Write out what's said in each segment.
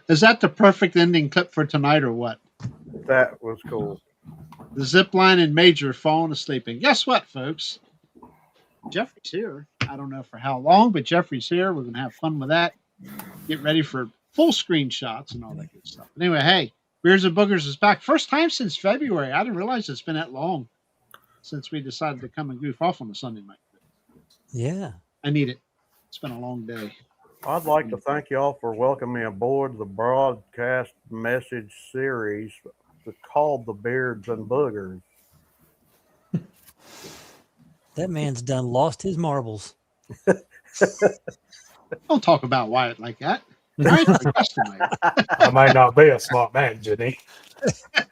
Is that the perfect ending clip for tonight or what? That was cool. The zip line and Major falling asleep. And guess what, folks? Jeffrey's here. I don't know for how long, but Jeffrey's here. We're going to have fun with that. Get ready for full screenshots and all that good stuff. But anyway, hey, Beers and Boogers is back. First time since February. I didn't realize it's been that long since we decided to come and goof off on a Sunday night. Yeah. I need it. It's been a long day. I'd like to thank y'all for welcoming me aboard the broadcast message series called The Beards and Boogers. That man's done lost his marbles. Don't talk about Wyatt like that. I might not be a smart man, Jenny.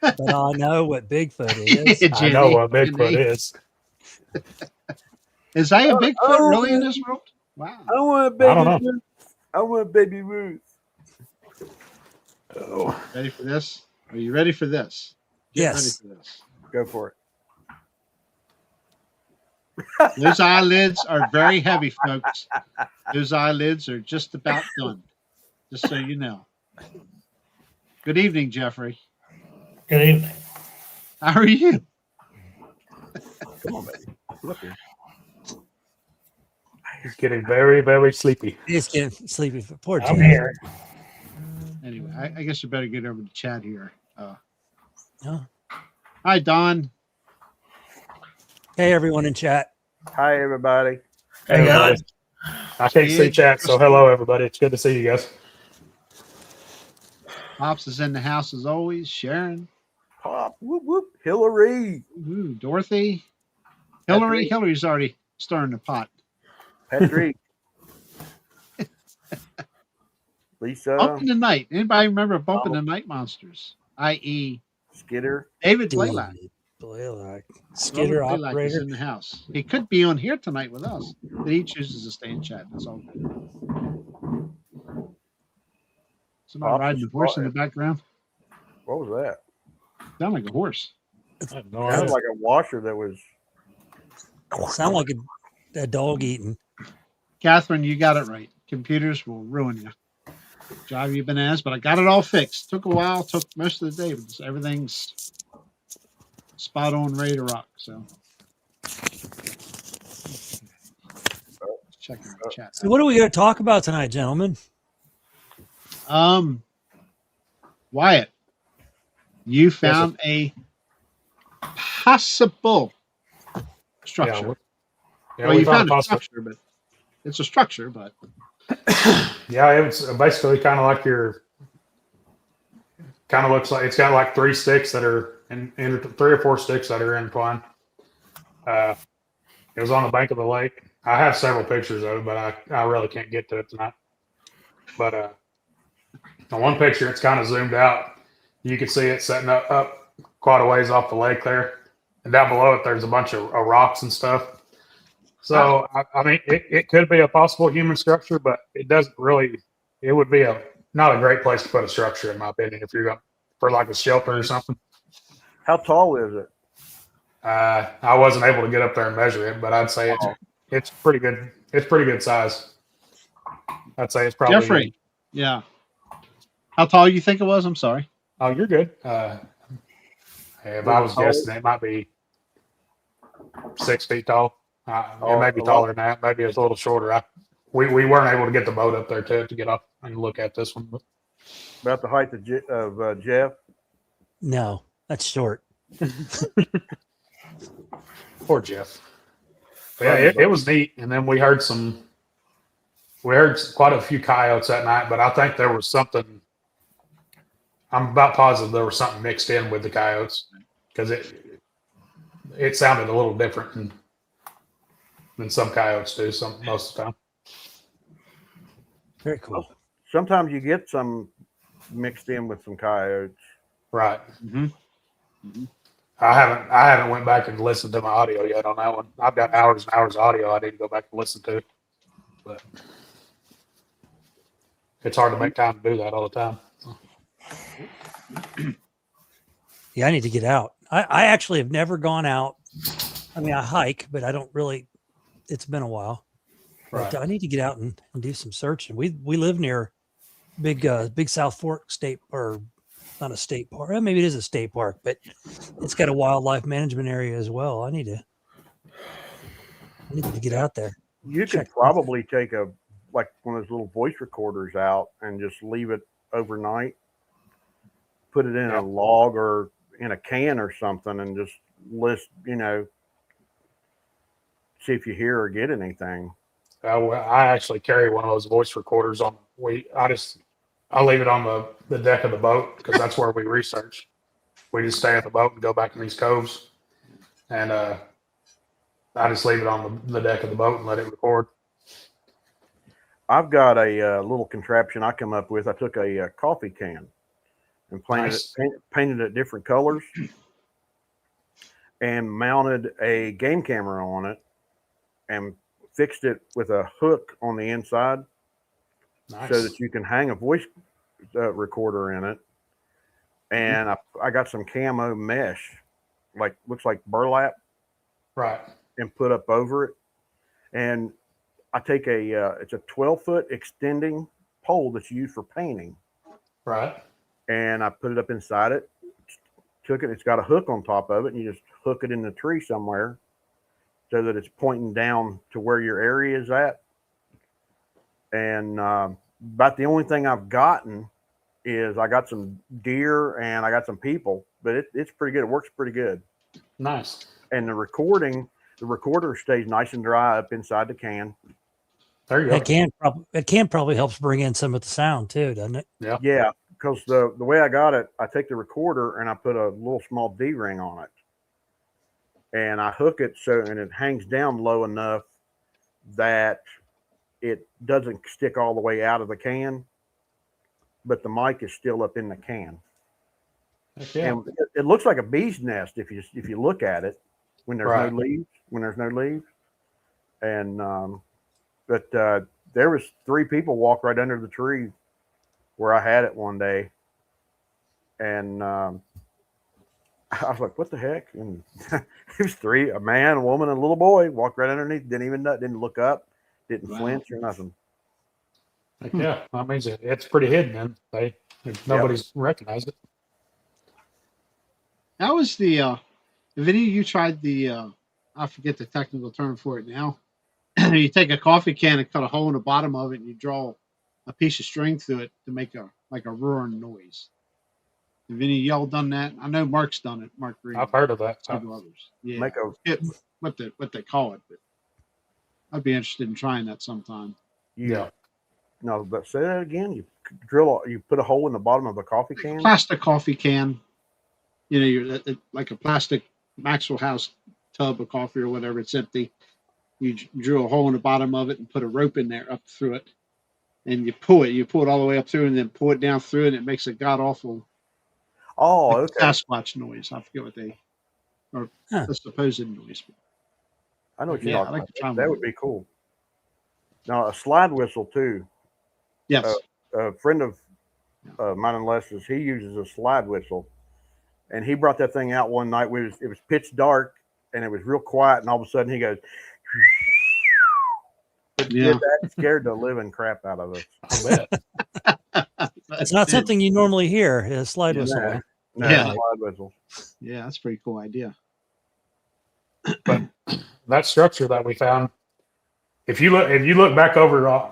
But I know what Bigfoot is. I know what Bigfoot is. Is that a Bigfoot really in this world? Wow. I want a baby Ruth. Oh. Ready for this? Are you ready for this? Yes. Ready for this. Go for it. Those eyelids are very heavy, folks. Those eyelids are just about done. Just so you know. Good evening, Jeffrey. Good evening. How are you? Come on, baby. Look here. He's getting very, very sleepy. He's getting sleepy. Poor I'm Jim. here. Anyway, I guess you better get over to chat here. Oh. Hi, Don. Hey, everyone in chat. Hi, everybody. Hey, guys. I can't see chat, so hello, everybody. It's good to see you guys. Pops is in the house as always. Sharon. Pop. Whoop, whoop. Hillary. Ooh, Dorothy. Hillary. Hillary's already stirring the pot. Patrick. Lisa. Bumping the Night. Anybody remember Bumping the Night Monsters? I.e. Skidder. David Blaylock. Skidder Blaylock is operator in the house. He could be on here tonight with us, but he chooses to stay in chat. That's all good. Somebody riding a horse in the background. What was that? Sound like a horse. Sounded like a washer that was. sound like a dog eating. Catherine, you got it right. Computers will ruin you. Drive you bananas, but I got it all fixed. Took a while, took most of the day, but everything's spot on, ready to rock. So, checking the chat. So, what are we going to talk about tonight, gentlemen? Wyatt, you found a possible structure. Yeah, you found a structure, but it's a structure, but. Yeah, it's basically kind of like looks like it's got like three sticks that are in 3 or 4 sticks that are entwined. It was on the bank of the lake. I have several pictures of it, but I really can't get to it tonight. But on one picture, it's kind of zoomed out. You can see it setting up quite a ways off the lake there. And down below it, there's a bunch of rocks and stuff. So, I mean, it could be a possible human structure, but it doesn't really, it would be not a great place to put a structure, in my opinion, if you're going for like a shelter or something. How tall is it? I wasn't able to get up there and measure it, but I'd say it's pretty good. It's pretty good size. I'd say it's probably. Jeffrey, yeah. How tall you think it was? I'm sorry. Oh, you're good. If I was guessing, it might be 6 feet tall. It may be taller than that. Maybe it's a little shorter. We weren't able to get the boat up there to get up and look at this one. But. About the height of Jeff? No, that's short. Poor Jeff. But yeah, it was neat. And then we heard quite a few coyotes that night, but I think there was something. I'm about positive there was something mixed in with the coyotes because it sounded a little different than some coyotes do most of the time. Very cool. Sometimes you get some mixed in with some coyotes. Right. Mm-hmm. Mm-hmm. I haven't went back and listened to my audio yet on that one. I've got hours and hours of audio I need to go back and listen to. But it's hard to make time to do that all the time. Yeah, I need to get out. I actually have never gone out. I mean, I hike, but I don't really. It's been a while. Right. But I need to get out and do some searching. We live near big South Fork state, or not a state park. Well, maybe it is a state park, but it's got a wildlife management area as well. I need to get out there. You Check. could probably take like one of those little voice recorders out and just leave it overnight, put it in a log or in a can or something, and just list, see if you hear or get anything. I actually carry one of those voice recorders on. I leave it on the deck of the boat because that's where we research. We just stay at the boat and go back in these coves, and I just leave it on the deck of the boat and let it record. I've got a little contraption I come up with. I took a coffee can and painted it different colors and mounted a game camera on it and fixed it with a hook on the inside. Nice. So that you can hang a voice recorder in it. And I got some camo mesh, looks like burlap, Right. and put up over it. And I take it's a 12-foot extending pole that's used for painting. Right. And I put it up inside it, took it, it's got a hook on top of it, and you just hook it in the tree somewhere so that it's pointing down to where your area is at. And about the only thing I've gotten is I got some deer and I got some people, but it's pretty good. It works pretty good. Nice. And the recorder stays nice and dry up inside the can. There you go. It can probably helps bring in some of the sound too, doesn't it? Yeah. Yeah, because the way I got it, I take the recorder and I put a little small D-ring on it. And I hook it and it hangs down low enough that it doesn't stick all the way out of the can, but the mic is still up in the can. Yeah. And it looks like a bee's nest if you look at it when there's no leaves. And but there was 3 people walk right under the tree where I had it one day, and I was like, "What the heck?" And it was 3: a man, a woman, and a little boy walked right underneath. Didn't look up, didn't flinch or nothing. Yeah, that means it's pretty hidden, and nobody's recognized it. How was the have any of you tried the I forget the technical term for it now. You take a coffee can and cut a hole in the bottom of it and you draw a piece of string through it to make a roaring noise. Have any of y'all done that? I know Mark's done it. Mark Green. I've heard of that. Several others. Yeah. Make what they call it, but I'd be interested in trying that sometime. Yeah. No, but say that again. You put a hole in the bottom of a coffee can. Plastic coffee can. You're like a plastic Maxwell House tub of coffee or whatever. It's empty. You drill a hole in the bottom of it and put a rope in there up through it, and you pull it all the way up through, and then pull it down through, and it makes a god awful Okay. Sasquatch noise. I forget what the supposed noise. I know what you're talking about. That would be cool. Now a slide whistle too. Yes. A friend of mine and Les's, he uses a slide whistle, and he brought that thing out one night. It was pitch dark and it was real quiet, and all of a sudden he goes. That scared the living crap out of us. I bet. It's not something you normally hear. A slide whistle. No, Yeah. slide whistle. Yeah, that's a pretty cool idea. But that structure that we found, if you look back over,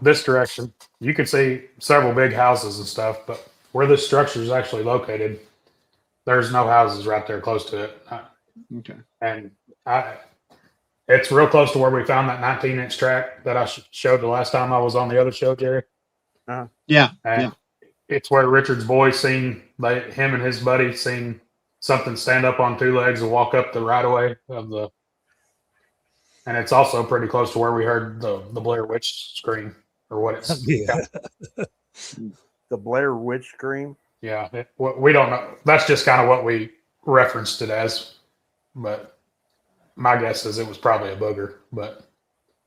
this direction, you can see several big houses and stuff. But where this structure is actually located, there's no houses right there close to it. Okay. And it's real close to where we found that 19-inch track that I showed the last time I was on the other show, Jerry. Yeah. And it's where Richard's boy him and his buddy seen something stand up on 2 legs and walk up the right of way and it's also pretty close to where we heard the Blair Witch scream, or what it's The Blair Witch scream. Yeah, we don't know. That's just kind of what we referenced it as, but my guess is it was probably a booger, but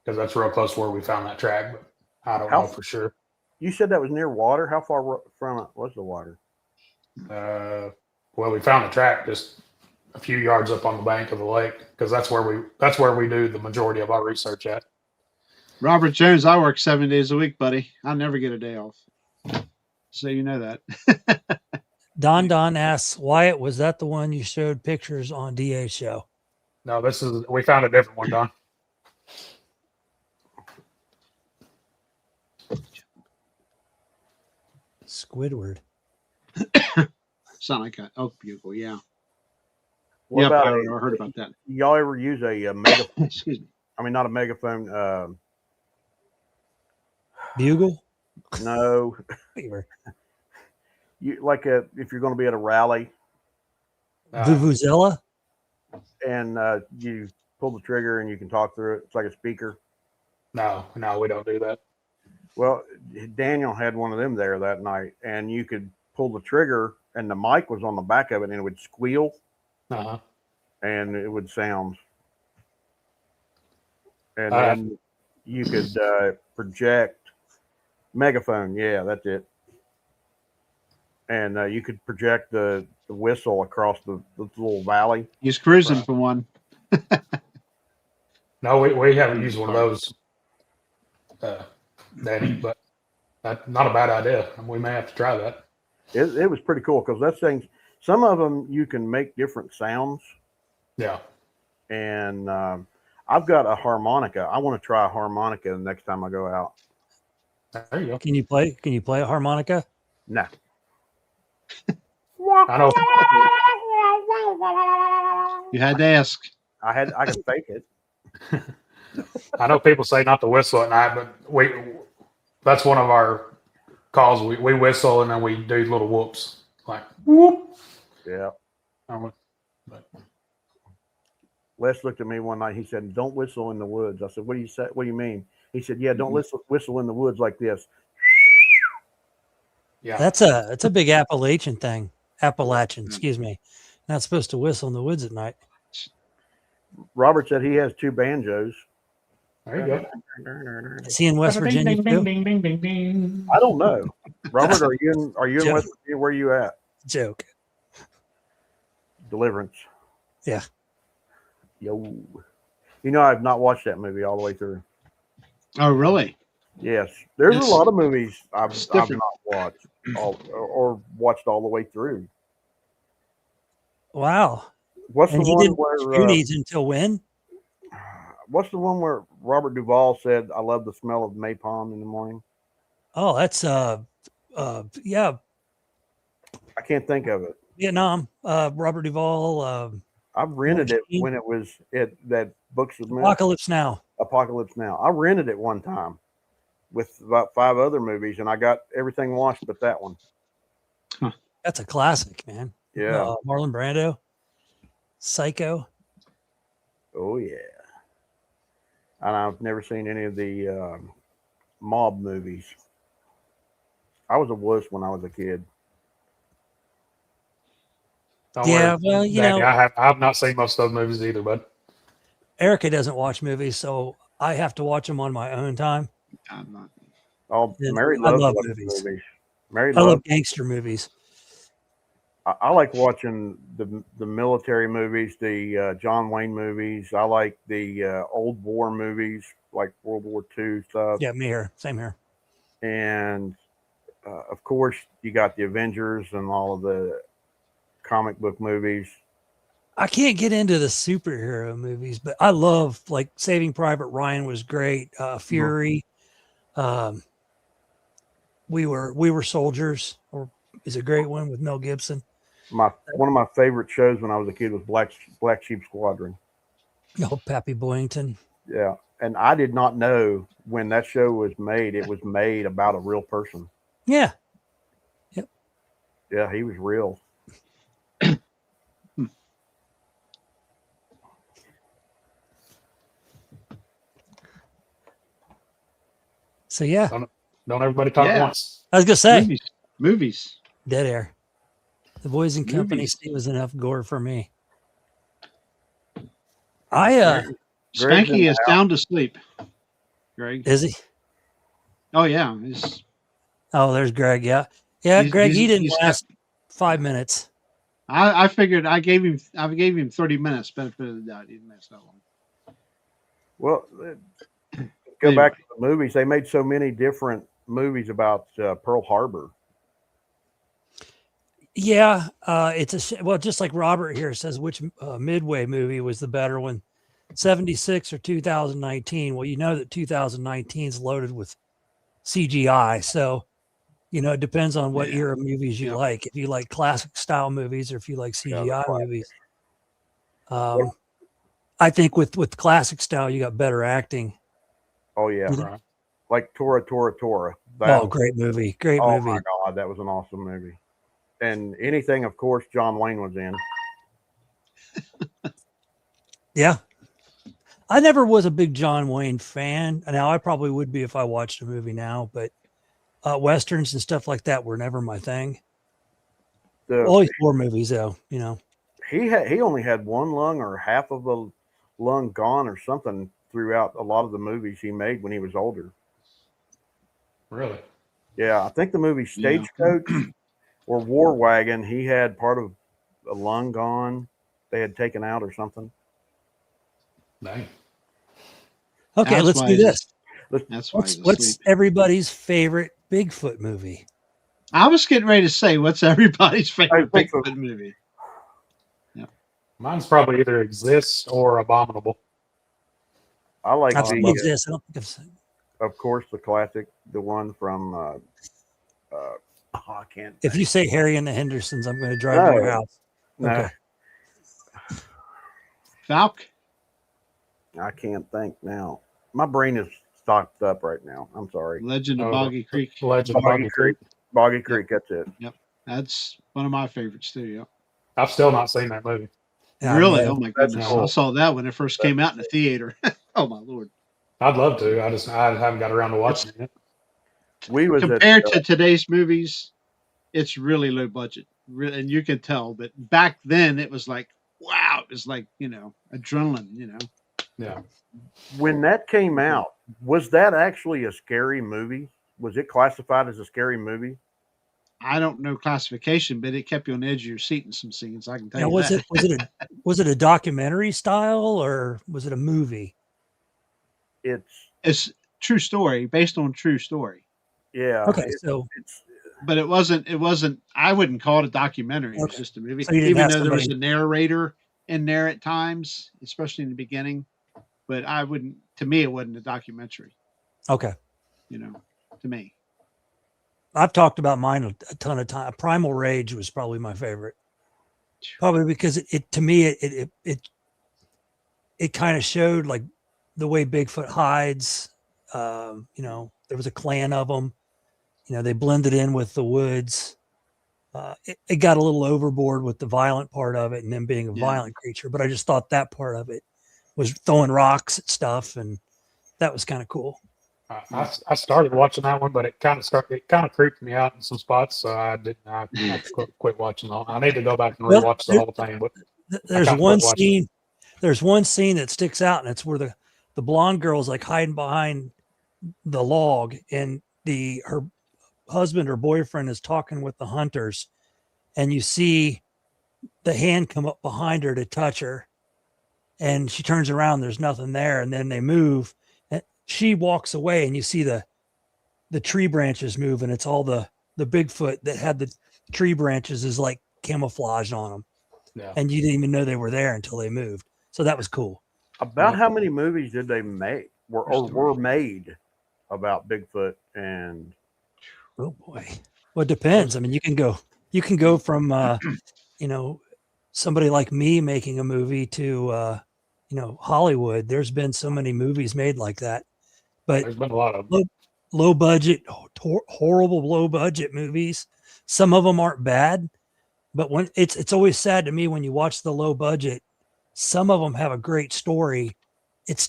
because that's real close to where we found that track, but I don't know for sure. You said that was near water. How far from it was the water? Well, we found the track just a few yards up on the bank of the lake, because that's where we do the majority of our research at. Robert Jones, I work 7 days a week, buddy. I never get a day off. So you know that. Don asks, Wyatt, was that the one you showed pictures on DA's show? No, we found a different one, Don. Squidward. Sound like an elk bugle, yeah. What Yep, about I heard about that. y'all ever use a megaphone? Excuse me. I mean, not a megaphone. Bugle? No, Beaver. you like if you're going to be at a rally Vuvuzela? and you pull the trigger and you can talk through it. It's like a speaker. No, we don't do that. Well, Daniel had one of them there that night, and you could pull the trigger, and the mic was on the back of it, and it would squeal, Uh-huh. and it would sound. And Uh, then you could project megaphone. Yeah, that's it. And you could project the whistle across the little valley. He's cruising for one. No, we haven't used one of those, Danny, but that's not a bad idea. We may have to try that. It was pretty cool because that thing, some of them you can make different sounds. Yeah. And I've got a harmonica. I want to try a harmonica the next time I go out. There you go. Can you play a harmonica? No. I know. You had to ask. I can fake it. I know people say not to whistle at night, but that's one of our calls. We whistle and then we do little whoops, like whoop. Yeah. But Les looked at me one night. He said, "Don't whistle in the woods." I said, "What do you say? What do you mean?" He said, "Yeah, don't whistle in the woods like this." yeah, That's a big Appalachian thing. Excuse me. Not supposed to whistle in the woods at night. Robert said he has 2 banjos. there you go. Is he in West Virginia too? I don't know. Robert, are you in Joe. West Virginia? Where are you at? Joke. Deliverance. Yeah. Yo. You know, I've not watched that movie all the way through. Oh, really? Yes. There's It's- a lot of movies I've it's not different. watched or watched all the way through. Wow. What's And the he one didn't watch where Goonies until when? what's the one where Robert Duvall said, "I love the smell of napalm in the morning"? Oh, that's yeah, I can't think of it. Vietnam. Robert Duvall. I've rented it Machine. when it was at that Books of Myth, Apocalypse Now. Apocalypse Now. I rented it one time with about 5 other movies, and I got everything watched but that one. That's a classic, man. Yeah. Marlon Brando. Psycho. Oh yeah. And I've never seen any of the mob movies. I was a wuss when I was a kid. Don't Yeah, worry, well, you Danny, know- I have not seen most of those movies either, bud. Erica doesn't watch movies, so I have to watch them on my own time. I'm not. Oh, Yeah, Mary I loves love watching movies. movies. Mary I loves. love gangster movies. I like watching the military movies, the John Wayne movies. I like the old war movies, like World War II stuff. Yeah, me here. Same here. And of course, you got the Avengers and all of the comic book movies. I can't get into the superhero movies, but I love, like, Saving Private Ryan was great. Fury. We were soldiers, or is a great one with Mel Gibson. One of my favorite shows when I was a kid was Black Sheep Squadron. Oh, Pappy Boyington. Yeah, and I did not know when that show was made. It was made about a real person. Yeah. Yeah, he was real. So yeah, Don't everybody talk Yeah. once. I was gonna say Movies. Dead Air. The Boys and Company Movies. was enough gore for me. Greg's Spanky is sound asleep. Greg. is he? Oh yeah. Oh, there's Greg. Yeah. Greg, he didn't he's last 5 minutes. I figured I gave him 30 minutes benefit of the doubt. He didn't last that long. Well, go back to the movies. They made so many different movies about Pearl Harbor. Yeah, well, just like Robert here says, which Midway movie was the better one, 76 or 2019? Well, you know that 2019 is loaded with CGI, so it depends on what era movies you like. If you like classic style movies or if you like CGI movies. I think with classic style, you got better acting. Oh yeah, Right. like Tora. Great movie, great oh movie. my God, that was an awesome movie. And anything, of course, John Wayne was in. Yeah. I never was a big John Wayne fan. Now I probably would be if I watched a movie now, but Westerns and stuff like that were never my thing. Always war movies though, He only had one lung or half of a lung gone or something throughout a lot of the movies he made when he was older. Really? Yeah, I think the movie Stagecoach or War Wagon, he had part of a lung gone. They had taken out or something. Dang. Okay, let's do this. That's why What's everybody's favorite Bigfoot movie? I was getting ready to say, what's everybody's favorite Bigfoot movie? Mine's probably either Exists or Abominable. I like I've seen Exist. I don't think I've seen. Of course, the classic, the one from. I can't. If you say Harry and the Hendersons, I'm going to drive to your house. No, Okay. Falk? I can't think now. My brain is stocked up right now. I'm sorry. Legend of Boggy Creek. Legend of Boggy Creek. Boggy Creek, that's it. Yep. That's one of my favorites too. Yep. I've still not seen that movie. Yeah, Really? man. Oh my goodness. cool. I saw that when it first came out in the theater. Oh my Lord. I'd love to. I haven't got around to watching it. We was Compared to today's movies, it's really low budget. And you can tell, but back then it was like, wow, it was like, adrenaline, Yeah. when that came out. Was that actually a scary movie? Was it classified as a scary movie? I don't know classification, but it kept you on the edge of your seat in some scenes. I can tell Now, you that. was it a documentary style or was it a movie? It's true story based on true story. Yeah. Okay, But it wasn't. I wouldn't call it a documentary. It was Okay. just a movie. So you didn't Even have though there was a somebody- narrator in there at times, especially in the beginning. But I wouldn't. To me, it wasn't a documentary. Okay. To me. I've talked about mine a ton of time. Primal Rage was probably my favorite. Probably because it to me it kind of showed like the way Bigfoot hides. There was a clan of them. They blended in with the woods. It got a little overboard with the violent part of it and them being a violent creature, but I just thought that part of it was throwing rocks at stuff, and that was kind of cool. I started watching that one, but it kind of creeped me out in some spots, so I quit watching all. I need to go back and rewatch the whole thing. But there's one scene. There's one scene that sticks out, and it's where the blonde girl's like hiding behind the log, and her husband or boyfriend is talking with the hunters, and you see the hand come up behind her to touch her, and she turns around, there's nothing there, and then they move. She walks away and you see the tree branches move, and it's all the Bigfoot that had the tree branches is like camouflage on them. Yeah. And you didn't even know they were there until they moved. So that was cool. About how many movies did they make were made about Bigfoot? And oh boy. Well, it depends. I mean, you can go from somebody like me making a movie to Hollywood. There's been so many movies made like that. But there's been a lot of low budget, horrible low budget movies. Some of them aren't bad, but when it's always sad to me when you watch the low budget. Some of them have a great story. It's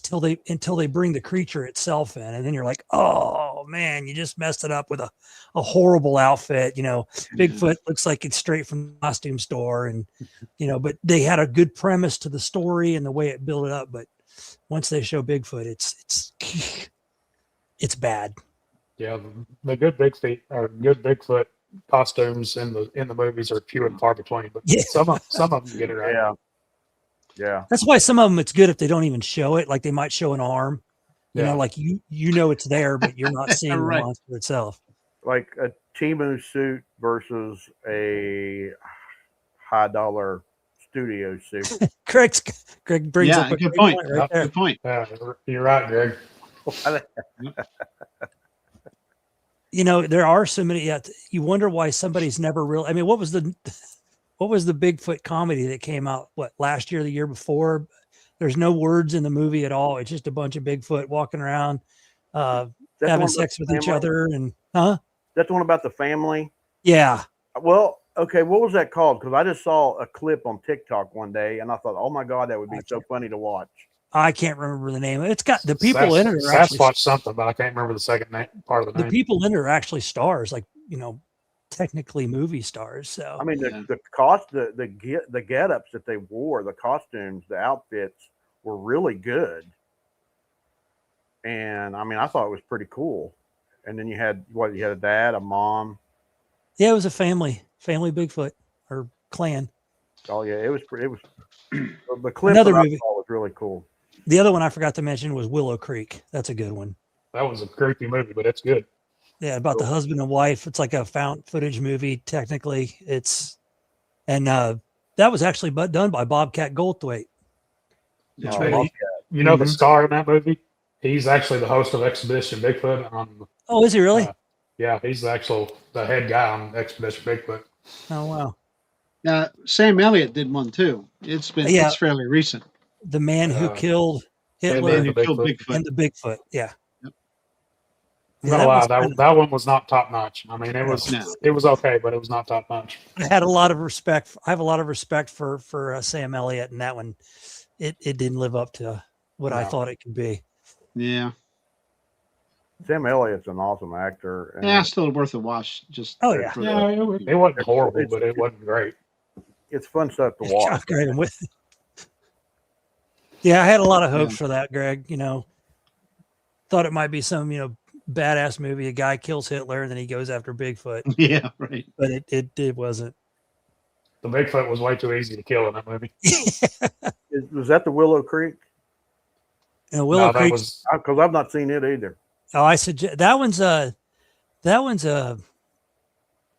until they bring the creature itself in, and then you're like, oh man, you just messed it up with a horrible outfit. Bigfoot looks like it's straight from the costume store, and but they had a good premise to the story and the way it built it up. But once they show Bigfoot, it's bad. Yeah, the good Bigfoot costumes in the movies are few and far between, but some of them get it right. Yeah. That's why some of them it's good if they don't even show it. Like they might show an arm, like it's there, but you're not seeing Right. the monster itself. like a Temu suit versus a high dollar studio suit. Greg brings up a good great point. right there. Good point. Yeah, you're right, Greg. You know, there are so many. You wonder why somebody's never really. I mean, what was the Bigfoot comedy that came out last year, the year before? There's no words in the movie at all. It's just a bunch of Bigfoot walking around, having sex with each other, and That's the one about the family. Yeah. Well, okay, what was that called? Because I just saw a clip on TikTok one day, and I thought, oh my god, that would be so funny to watch. I can't remember the name. It's got the people in it are actually Sasquatch something, but I can't remember the second name, part of the name. The people in it are actually stars, like, you know, technically movie stars. So I mean, the cost, the get-ups that they wore, the costumes, the outfits were really good. And I mean, I thought it was pretty cool. And then you had a dad, a mom. Yeah, it was a family Bigfoot or clan. Oh yeah, it was the clip Another that I movie. saw was really cool. The other one I forgot to mention was Willow Creek. That's a good one. That was a creepy movie, but it's good. Yeah, about the husband and wife. It's like a found footage movie. Technically, that was actually done by Bobcat Goldthwait. You know the star in that movie? He's actually the host of Expedition Bigfoot. Oh, is he really? Yeah, he's the head guy on Expedition Bigfoot. Oh wow. Now Sam Elliott did one too. It's fairly recent. The man who killed Hitler and killed Bigfoot. And the Bigfoot. Yeah. Yep. That one was not top notch. I mean, it was okay, but it was not top notch. I have a lot of respect for Sam Elliott, and that one, it didn't live up to what I thought it could be. Yeah. Sam Elliott's an awesome actor. Yeah, still worth a watch. Just oh yeah, it wasn't horrible, but it wasn't great. It's fun stuff to watch. Greg, I'm with. Yeah, I had a lot of hopes for that, Greg. You know, thought it might be some badass movie. A guy kills Hitler and then he goes after Bigfoot. Yeah, right. But it wasn't. The Bigfoot was way too easy to kill in that movie. Was that the Willow Creek? Willow Creek. Because I've not seen it either. Oh, I suggest that one's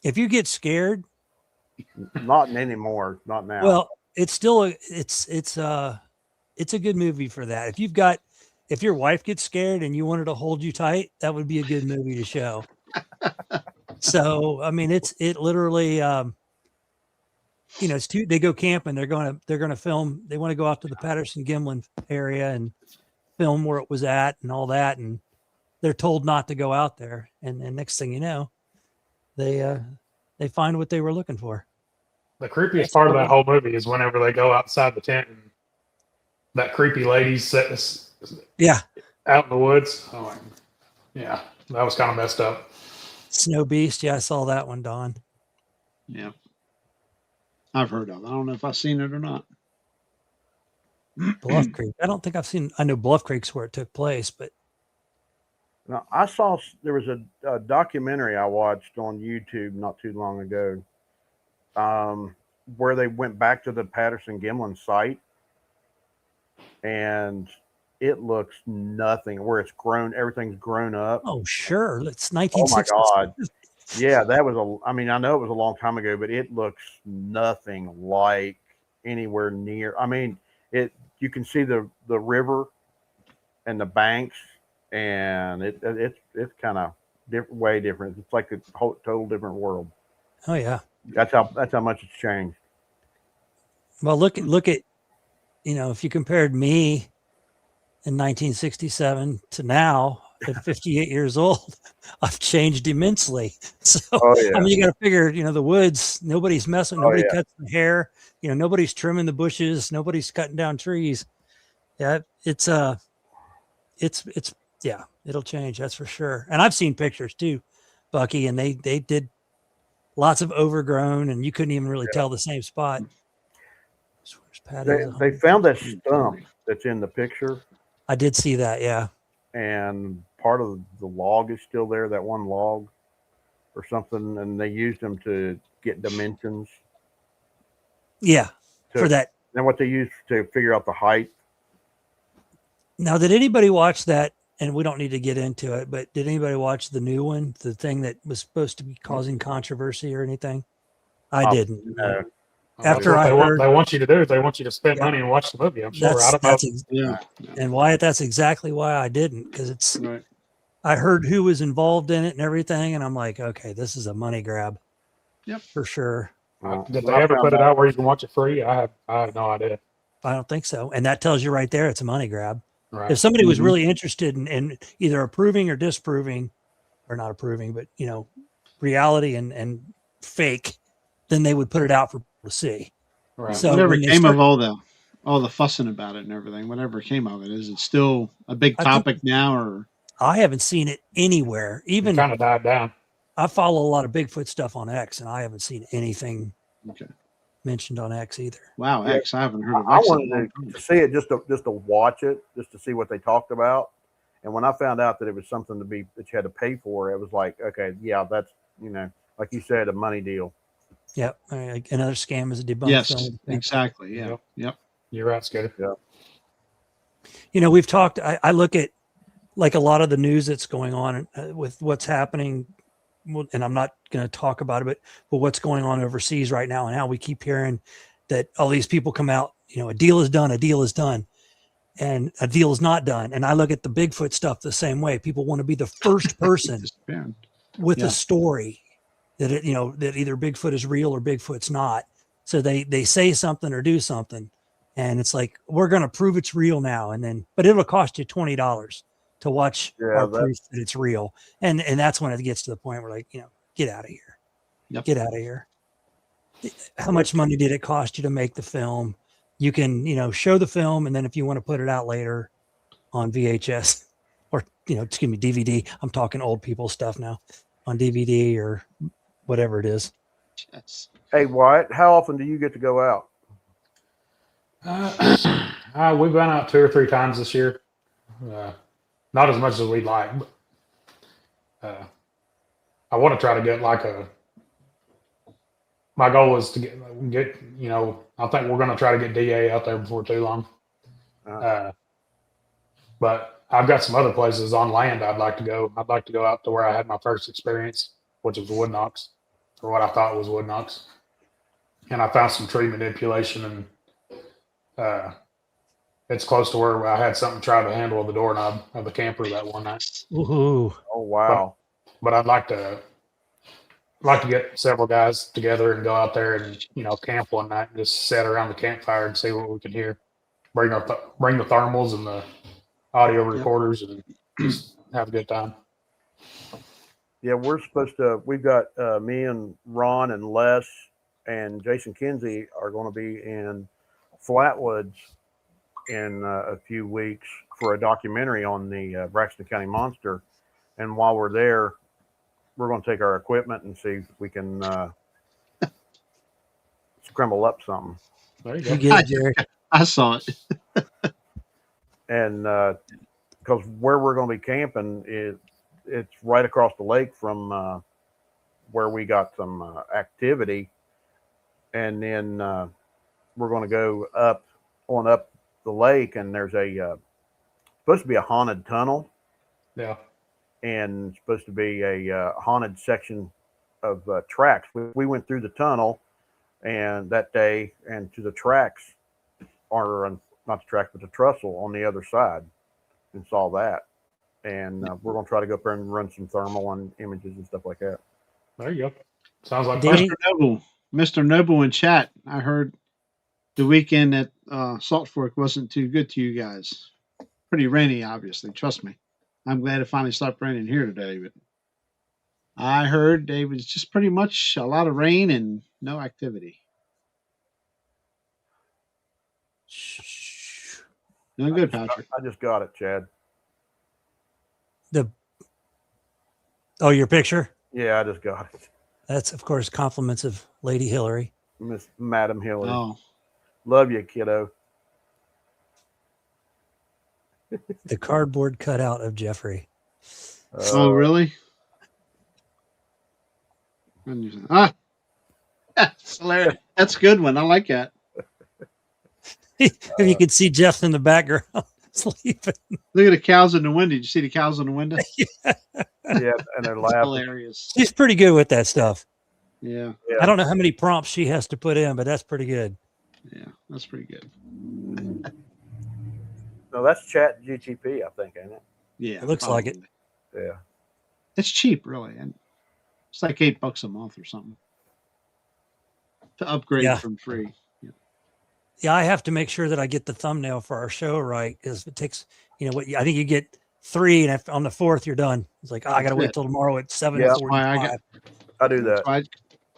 if you get scared. Not anymore. Not now. Well, it's still it's a good movie for that. If your wife gets scared and you want her to hold you tight, that would be a good movie to show. So, I mean, it literally, they go camping. They're going to film. They want to go out to the Patterson-Gimlin area and film where it was at and all that. And they're told not to go out there. And next thing you know, they find what they were looking for. The creepiest part of that whole movie is whenever they go outside the tent and that creepy lady's sitting out in the woods. Oh, yeah, that was kind of messed up. Snow Beast. Yeah, I saw that one, Don. Yeah. I've heard of it. I don't know if I've seen it or not. Bluff Creek. I don't think I've seen. I know Bluff Creek's where it took place, but now I saw there was a documentary I watched on YouTube not too long ago, where they went back to the Patterson-Gimlin site, and it looks nothing. Where it's grown, everything's grown up. Oh sure, it's 1960s. Oh my god. Yeah, that was I mean, I know it was a long time ago, but it looks nothing like anywhere near. I mean, you can see the river and the banks, and it's kind of way different. It's like a total different world. Oh yeah, that's how much it's changed. Well, look at if you compared me in 1967 to now at 58 years old, I've changed immensely. So I mean, you got to figure, the woods, nobody's messing, nobody cuts the hair, nobody's trimming the bushes, nobody's cutting down trees. Yeah, it'll change. That's for sure. And I've seen pictures too, Bucky, and they did lots of overgrown, and you couldn't even really tell the same spot. They found that stump that's in the picture. I did see that, yeah. And part of the log is still there, that one log or something, and they used them to get dimensions. Yeah, for that. And what they used to figure out the height. Now, did anybody watch that and we don't need to get into it, but did anybody watch the new one? The thing that was supposed to be causing controversy or anything? I didn't. No. After That's I what heard, they want you to do is they want you to spend Yeah. money and watch the movie. I'm sure. I don't know. Yeah. And Wyatt, that's exactly why I didn't, because it's. Right. I heard who was involved in it and everything, and I'm like, okay, this is a money grab. Yep. For sure. Did they ever put it out where you can watch it free? I have no idea. I don't think so. And that tells you right there it's a money grab. Right. If somebody was Mhm. really interested in either approving or disproving, or not approving, but reality and fake, then they would put it out for people to see. Right. So Whatever when they came start- of all the fussing about it and everything, whatever came of it, is it still a big I think- topic now, or I haven't seen it anywhere. It Even kind of died down. I follow a lot of Bigfoot stuff on X, and I haven't seen anything okay? mentioned on X either. Wow, Yeah. X, I haven't heard of I X. in a long wanted time. to see it just to watch it, just to see what they talked about. And when I found out that it was something that you had to pay for, it was like, okay, yeah, that's like you said, a money deal. Yep. Another scam is a debunked Yes, film. exactly. Yeah, Yep. yep. You're right, Scooter. We've talked. I look at like a lot of the news that's going on with what's happening, and I'm not going to talk about it, but what's going on overseas right now, and how we keep hearing that all these people come out. A deal is done, and a deal is not done. And I look at the Bigfoot stuff the same way. People want to be the first person Disappearing. with Yeah. a story that that either Bigfoot is real or Bigfoot's not. So they say something or do something, and it's like, we're going to prove it's real now, but it'll cost you $20 to watch our proof that it's real, and that's when it gets to the point where, like, get out of here. Yep. Get out of here. How much money did it cost you to make the film? You can show the film, and then if you want to put it out later on VHS or DVD, I'm talking old people stuff now, on DVD or whatever it is. Yes. Hey, Wyatt, how often do you get to go out? We've been out 2 or 3 times this year. Not as much as we'd like, but I want to try to get my goal is to get I think we're going to try to get DA out there before too long. But I've got some other places on land I'd like to go. I'd like to go out to where I had my first experience, which was wood knocks, or what I thought was wood knocks. And I found some tree manipulation, and it's close to where I had something try to handle the doorknob of the camper that one night. Ooh. Oh, wow. But I'd like to get several guys together and go out there and camp one night and just sit around the campfire and see what we can hear. Bring the thermals and the audio recorders and just have a good time. Yeah, we've got me and Ron and Les and Jason Kinsey are going to be in Flatwoods in a few weeks for a documentary on the Braxton County Monster. And while we're there, we're going to take our equipment and see if we can scramble up something. There you go. You get it, Jerry. I saw it. And because where we're going to be camping it's right across the lake from where we got some activity, and then we're going to go up the lake, and there's supposed to be a haunted tunnel. Yeah. And it's supposed to be a haunted section of tracks. We went through the tunnel and that day, and to the tracks, or not the track, but the trestle on the other side, and saw that. And we're going to try to go up there and run some thermal and images and stuff like that. There you go. Sounds like Danny? fun. Mr. Noble in chat, I heard the weekend at Salt Fork wasn't too good to you guys. Pretty rainy, obviously. Trust me. I'm glad it finally stopped raining here today, but I heard it was just pretty much a lot of rain and no activity. No good, Patrick. I just got it, Chad. Your picture? Yeah, I just got it. That's, of course, compliments of Lady Hillary. Miss Madam Hillary. Oh, Love you, kiddo. The cardboard cutout of Jeffrey. oh, really? That's hilarious. That's a good one. I like that. If you could see Jeff in the background, sleeping. Look at the cows in the window. Did you see the cows in the window? Yeah, and they're It's laughing. hilarious. She's pretty good with that stuff. Yeah, Yeah. I don't know how many prompts she has to put in, but that's pretty good. yeah, that's pretty good. No, that's Chat GTP, I think, ain't it? Yeah, It looks like it. probably. Yeah. It's cheap, really, and it's like $8 a month or something to upgrade Yeah. from free. Yeah, I have to make sure that I get the thumbnail for our show right because it takes, what I think you get 3, and if on the 4th you're done. It's like, I got to wait till tomorrow at 7:45. Why I do that. So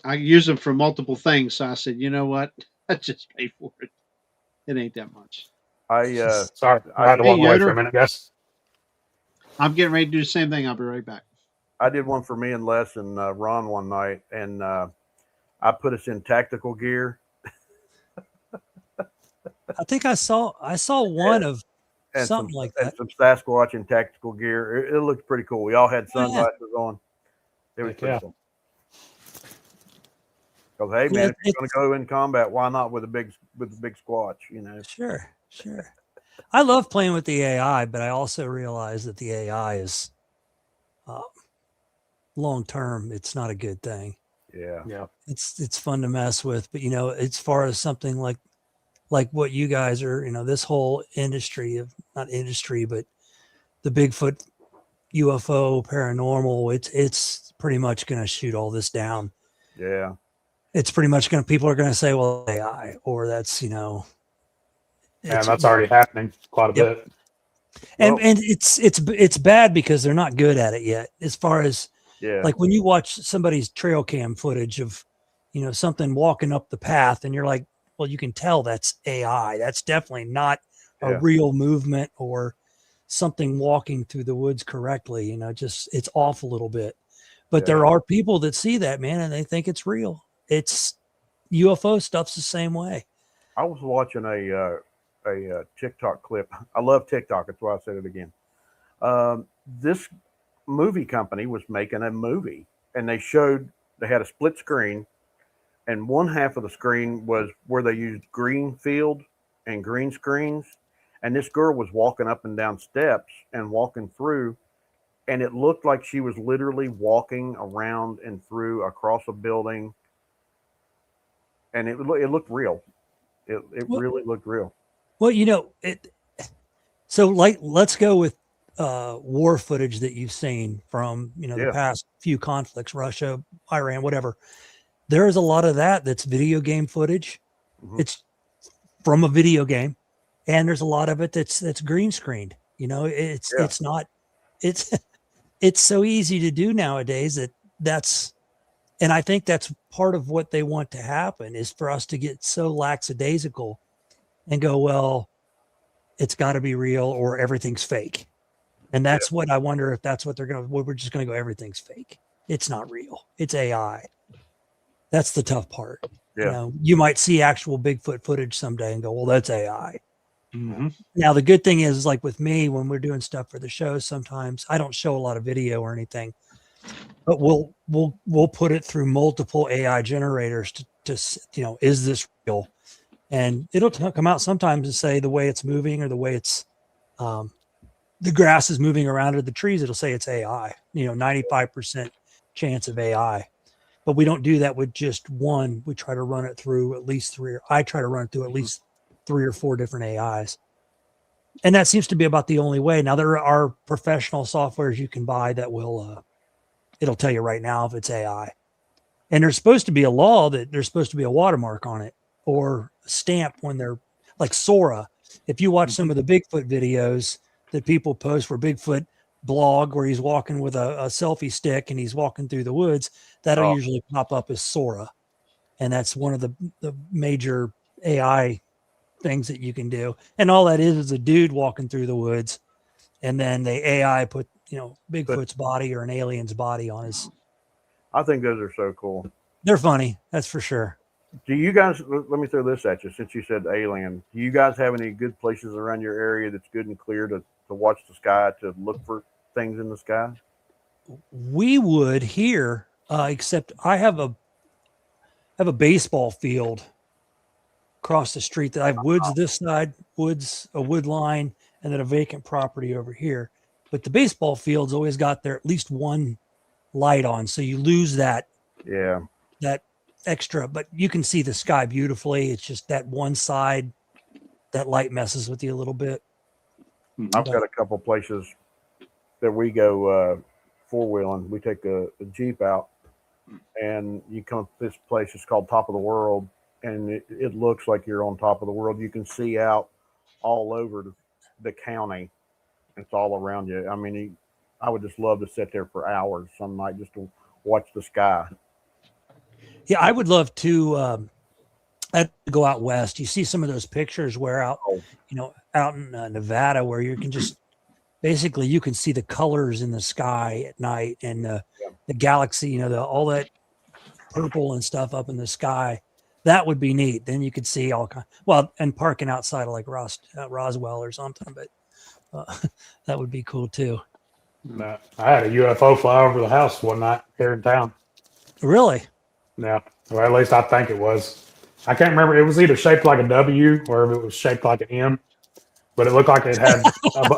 I use them for multiple things. So I said, you know what? I just pay for it. It ain't that much. Sorry, I had to walk away for a minute, guys. I'm getting ready to do the same thing. I'll be right back. I did one for me and Les and Ron one night, and I put us in tactical gear. I think I saw one of And something like that. And some Sasquatch in tactical gear. It looked pretty cool. We all had sunglasses on. It was pretty cool. Because hey, man, if you're going to go in combat, why not with a big Squatch? Sure. I love playing with the AI, but I also realize that the AI is long term. It's not a good thing. Yeah. It's fun to mess with, but as far as something like what you guys are, this whole industry of not industry, but the Bigfoot, UFO, paranormal, it's pretty much going to shoot all this down. Yeah. It's pretty much people are going to say, well, AI, or that's, and that's already happening quite a bit. And it's bad because they're not good at it yet. As far as like when you watch somebody's trail cam footage of, something walking up the path and you're like, well, you can tell that's AI. That's definitely not a real movement or something walking through the woods correctly. It's off a little bit. But there are people that see that, man, and they think it's real. It's UFO stuff's the same way. I was watching a TikTok clip. I love TikTok. That's why I said it again. This movie company was making a movie, and they had a split screen, and one half of the screen was where they used green field and green screens, and this girl was walking up and down steps and walking through, and it looked like she was literally walking around and through across a building, and it looked real. It really looked real. Well, so let's go with war footage that you've seen from, the past few conflicts, Russia, Iran, whatever. There is a lot of that's video game footage. Mm-hmm. It's from a video game. And there's a lot of it that's green screened. It's not, it's so easy to do nowadays and I think that's part of what they want to happen is for us to get so lackadaisical and go, well, it's got to be real or everything's fake. And that's what I wonder if that's what we're just going to go, everything's fake. It's not real. It's AI. That's the tough part. Yeah. You might see actual Bigfoot footage someday and go, well, that's AI. Mm-hmm. Now, the good thing is like with me, when we're doing stuff for the show, sometimes I don't show a lot of video or anything, but we'll put it through multiple AI generators to is this real? And it'll come out sometimes and say the way it's moving or the way it's the grass is moving around or the trees, it'll say it's AI, 95% chance of AI. But we don't do that with just one. We try to run it through at least 3, or I try to run it through at least 3 or 4 different AIs. And that seems to be about the only way. Now, there are professional softwares you can buy that will, it'll tell you right now if it's AI. And there's supposed to be a law that there's supposed to be a watermark on it or a stamp when they're like Sora. If you watch some of the Bigfoot videos that people post for Bigfoot blog where he's walking with a selfie stick and he's walking through the woods, that'll usually pop up as Sora. And that's one of the major AI things that you can do. And all that is a dude walking through the woods. And then the AI put, Bigfoot's body or an alien's body on his. I think those are so cool. They're funny. That's for sure. Do you guys, let me throw this at you, since you said alien, do you guys have any good places around your area that's good and clear to watch the sky, to look for things in the sky? We would here, except I have a baseball field across the street that I have woods this side, a wood line, and then a vacant property over here. But the baseball field's always got there at least one light on, so you lose that extra. But you can see the sky beautifully. It's just that one side that light messes with you a little bit. I've got a couple places that we go four-wheeling. We take a Jeep out, and you come to this place. It's called Top of the World, and it looks like you're on top of the world. You can see out all over the county. It's all around you. I mean, I would just love to sit there for hours some night just to watch the sky. Yeah, I would love to I'd go out west. You see some of those pictures where out in Nevada, where you can just basically you can see the colors in the sky at night, and the galaxy, all that purple and stuff up in the sky. That would be neat. Then you could see all and parking outside of like Roswell or something, but that would be cool too. I had a UFO fly over the house one night here in town. Really? Yeah. Well, at least I think it was. I can't remember. It was either shaped like a W or if it was shaped like an M, but it looked like it had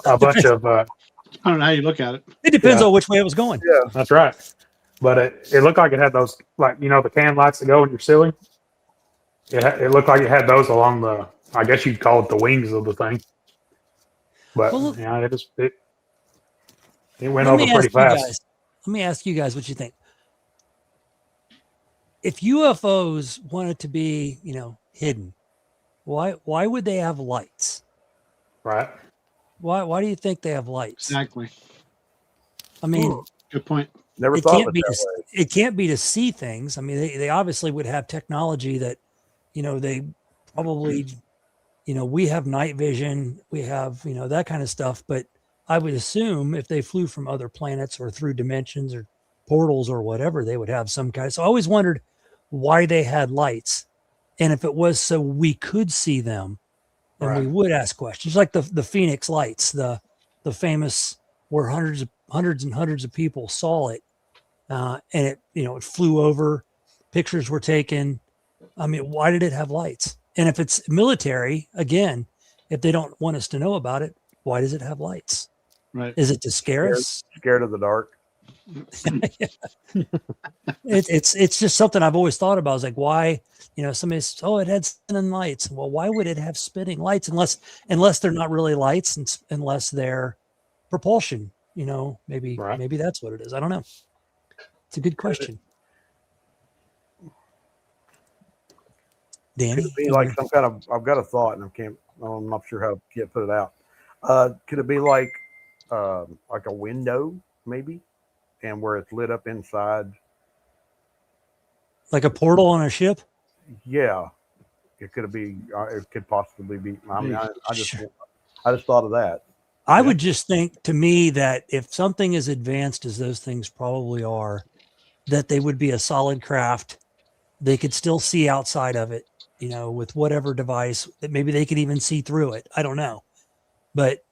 a bunch of. I don't know how you look at it. It depends on which way it was going. Yeah, that's right. But it looked like it had those, like, the can lights that go in your ceiling. It looked like it had those along the, I guess you'd call it the wings of the thing. But it went over pretty fast. Let me ask you guys what you think. If UFOs wanted to be, hidden, why would they have lights? Right. Why do you think they have lights? Exactly. I mean, good point. Never it thought can't of it be that way. it can't be to see things. I mean, they obviously would have technology that, they probably, we have night vision, we have, that kind of stuff. But I would assume if they flew from other planets or through dimensions or portals or whatever, they would have some kind. So I always wondered why they had lights, and if it was so we could see them, then we would ask questions, like the Phoenix lights, the famous, where hundreds and hundreds of people saw it, and it it flew over, pictures were taken. I mean, why did it have lights? And if it's military, again, if they don't want us to know about it, why does it have lights? Right. Is it to scare us? Scared of the dark. It's just something I've always thought about. I was like, why, somebody says, it had spinning lights. Well, why would it have spinning lights unless they're not really lights, and unless they're propulsion, maybe that's what it is. I don't know. It's a good question. Danny, Could it be like some kind of, I've got a thought and I'm not sure how to put it out. Could it be like a window maybe, and where it's lit up inside? Like a portal on a ship? Yeah, it could be. It could possibly be. I mean, I just thought of that. I would just think, to me, that if something as advanced as those things probably are, that they would be a solid craft. They could still see outside of it, with whatever device, that maybe they could even see through it. I don't know, but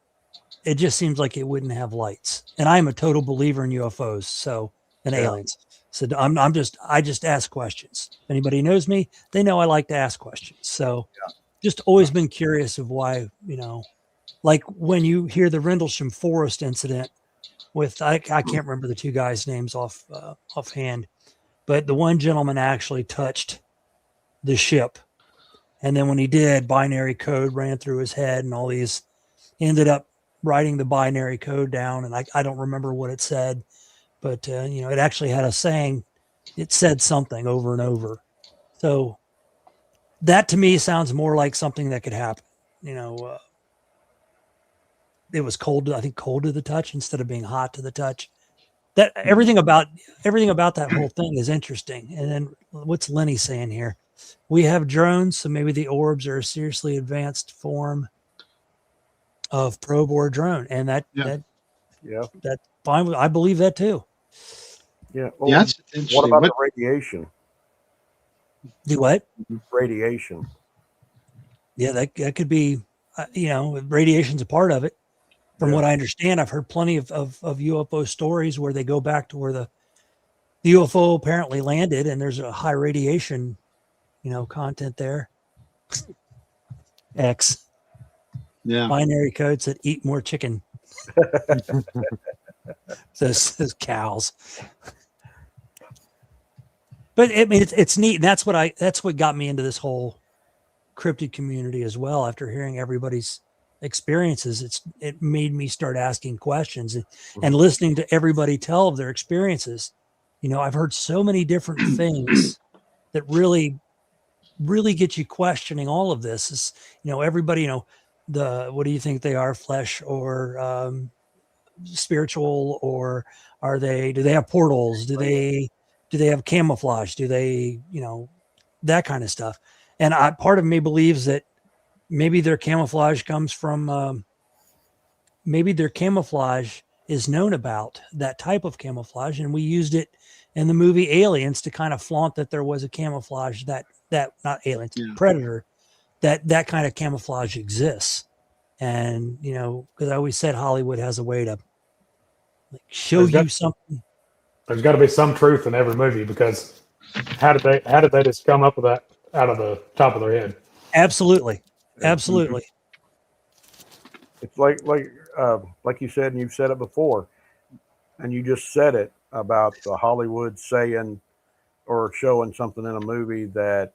it just seems like it wouldn't have lights. And I'm a total believer in UFOs, and aliens. So I just ask questions. If anybody knows me, they know I like to ask questions. So just always been curious of why, like when you hear the Rendlesham Forest incident with, I can't remember the two guys' names offhand, but the one gentleman actually touched the ship. And then when he did, binary code ran through his head, and all these, ended up writing the binary code down. And I don't remember what it said, but it actually had a saying. It said something over and over. So that to me sounds more like something that could happen. It was cold to the touch instead of being hot to the touch. That everything about that whole thing is interesting. And then what's Lenny saying here? We have drones, so maybe the orbs are a seriously advanced form of probe or drone, and that's fine. I believe that too. Yeah. Well, that's interesting. What about the radiation? Do what? Radiation. Yeah, that could be. Radiation's a part of it. From what I understand, I've heard plenty of UFO stories where they go back to where the UFO apparently landed, and there's a high radiation, content there. X. binary codes that eat more chicken. those cows. But I mean, it's neat. And that's what got me into this whole cryptid community as well. After hearing everybody's experiences, it made me start asking questions and listening to everybody tell of their experiences. I've heard so many different things that really get you questioning all of this. Is everybody, what do you think they are, flesh or spiritual, or do they have portals? Do they have camouflage? Do they, that kind of stuff? And part of me believes that maybe their camouflage comes from, maybe their camouflage is known about, that type of camouflage. And we used it in the movie Aliens to kind of flaunt that there was a camouflage that not aliens, Predator, that kind of camouflage exists. And, because I always said Hollywood has a way to show you something. There's got to be some truth in every movie, because how did they just come up with that out of the top of their head? Absolutely. It's like you said, and you've said it before, and you just said it about the Hollywood saying or showing something in a movie that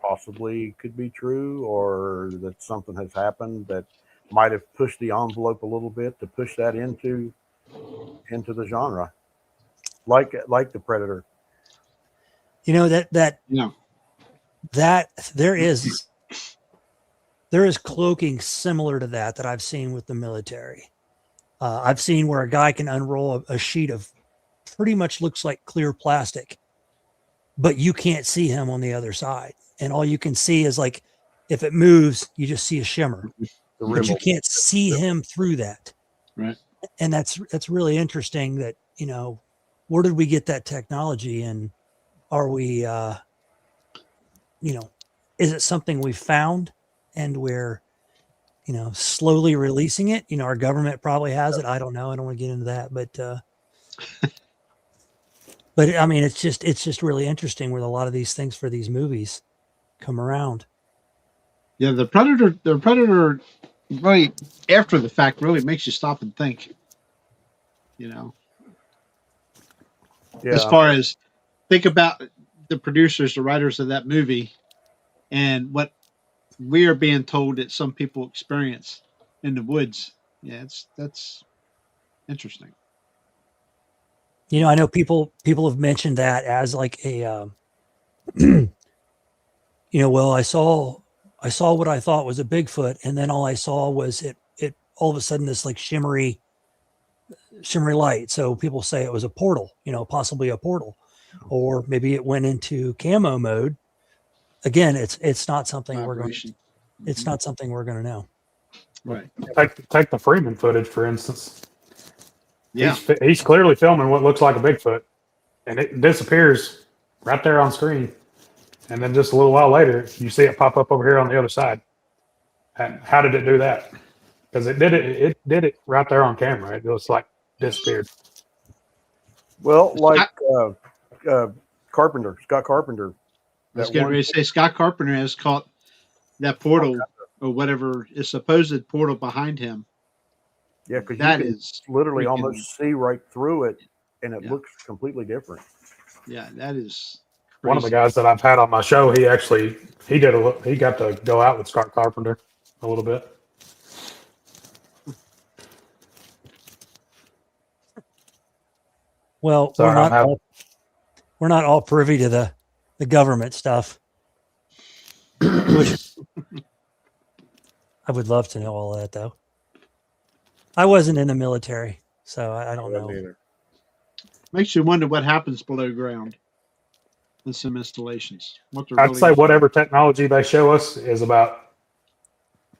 possibly could be true, or that something has happened that might have pushed the envelope a little bit to push that into the genre, like the Predator. That there is cloaking similar to that I've seen with the military. I've seen where a guy can unroll a sheet of pretty much looks like clear plastic, but you can't see him on the other side. And all you can see is, like, if it moves, you just see a shimmer, but you can't see him through that. Right. And that's really interesting that, where did we get that technology? And are we, is it something we found and we're, slowly releasing it? Our government probably has it. I don't know. I don't want to get into that, but I mean, it's just really interesting where a lot of these things for these movies come around. Yeah. The Predator really, after the fact, really makes you stop and think, as far as think about the producers, the writers of that movie, and what we are being told that some people experience in the woods. Yeah, that's interesting. I know people have mentioned that as like a, well, I saw what I thought was a Bigfoot, and then all I saw was it all of a sudden this like shimmery light. So people say it was a portal, possibly a portal, or maybe it went into camo mode. Again, it's not something it's not something we're going to know. Right. Take the Freeman footage, for instance. Yeah. He's clearly filming what looks like a Bigfoot, and it disappears right there on screen. And then just a little while later, you see it pop up over here on the other side. And how did it do that? Because it did it right there on camera. It just like disappeared. Well, like Scott Carpenter. I was getting ready to say Scott Carpenter has caught that portal or whatever is supposed portal behind him. Yeah, because that you can is literally almost see right through it, and it looks completely different. Yeah, that is crazy. One of the guys that I've had on my show, he got to go out with Scott Carpenter a little bit. Well, we're not all privy to the government stuff. Which I would love to know all that, though. I wasn't in the military, so I don't know. Either. Makes you wonder what happens below ground in some installations. I'd say whatever technology they show us is about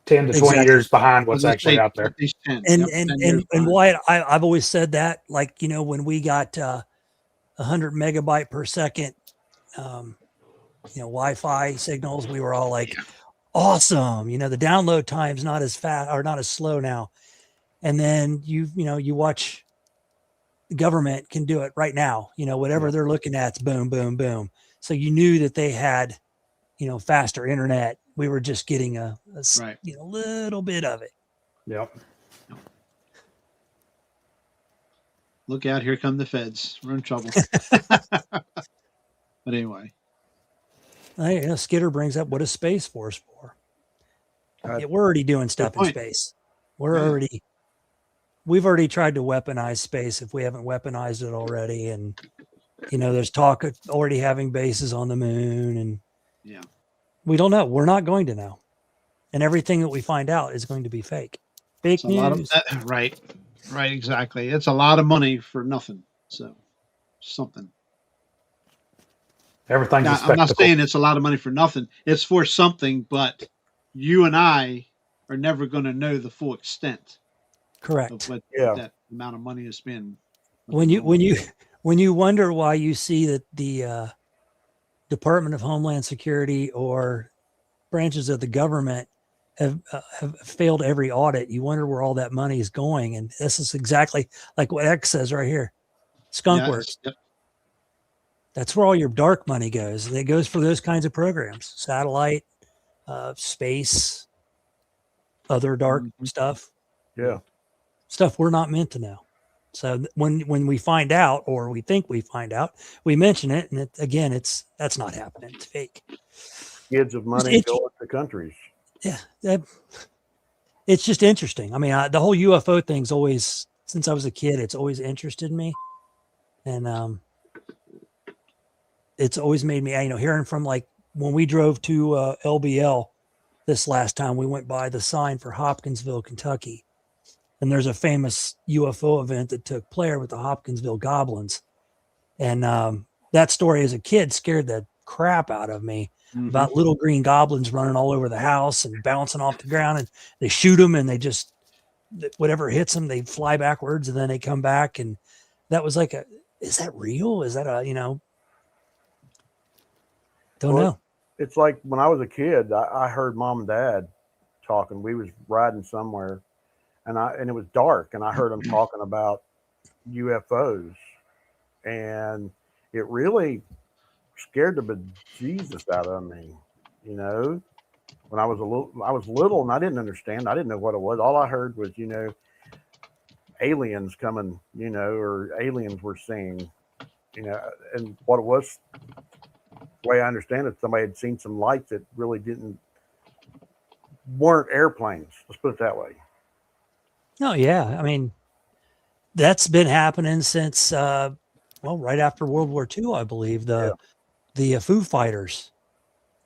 10 to 20 years behind what's actually out there. And Wyatt, I've always said that, like, when we got 100 megabyte per second, Wi-Fi signals, we were all like, awesome. The download time's not as fast or not as slow now. And then you watch the government can do it right now, whatever they're looking at, it's boom, boom, boom. So you knew that they had, faster internet. We were just getting a little bit of it. Yep. Look out, here come the feds. We're in trouble. But anyway. Skitter brings up, what is Space Force for? Uh, Yeah, we're already doing stuff in point. space. We've already tried to weaponize space if we haven't weaponized it already. And, there's talk of already having bases on the moon, and Yeah. we don't know. We're not going to know. And everything that we find out is going to be fake. Fake It's a lot of news. right, exactly. It's a lot of money for nothing. So something. Everything's Now, a I'm not spectacle. saying it's a lot of money for nothing. It's for something, but you and I are never going to know the full extent of Correct. what Yeah. that amount of money has been. When you wonder why you see that the Department of Homeland Security or branches of the government have failed every audit, you wonder where all that money is going. And this is exactly like what X says right here. Skunk Works. Yep. That's where all your dark money goes. And it goes for those kinds of programs, satellite, space, other dark stuff. Yeah. Stuff we're not meant to know. So when we find out, or we think we find out, we mention it. And that's not happening. It's fake. Kids of money going to countries. Yeah. It's just interesting. I mean, the whole UFO thing's always, since I was a kid, it's always interested me. And it's always made me, hearing from, like, when we drove to LBL this last time, we went by the sign for Hopkinsville, Kentucky. And there's a famous UFO event that took place with the Hopkinsville Goblins. And that story as a kid scared the crap out of me about little green goblins running all over the house and bouncing off the ground, and they shoot them and they just, whatever hits them, they fly backwards and then they come back. And that was like is that real? Is that don't know. It's like when I was a kid, I heard Mom and Dad talking. We was riding somewhere, and it was dark, and I heard them talking about UFOs, and it really scared the bejesus out of me. When I was little, and I didn't understand. I didn't know what it was. All I heard was, aliens coming, or aliens were seeing, and what it was. The way I understand it, somebody had seen some lights that really weren't airplanes. Let's put it that way. Oh yeah. I mean, that's been happening since, right after World War II, I believe. The Foo Fighters,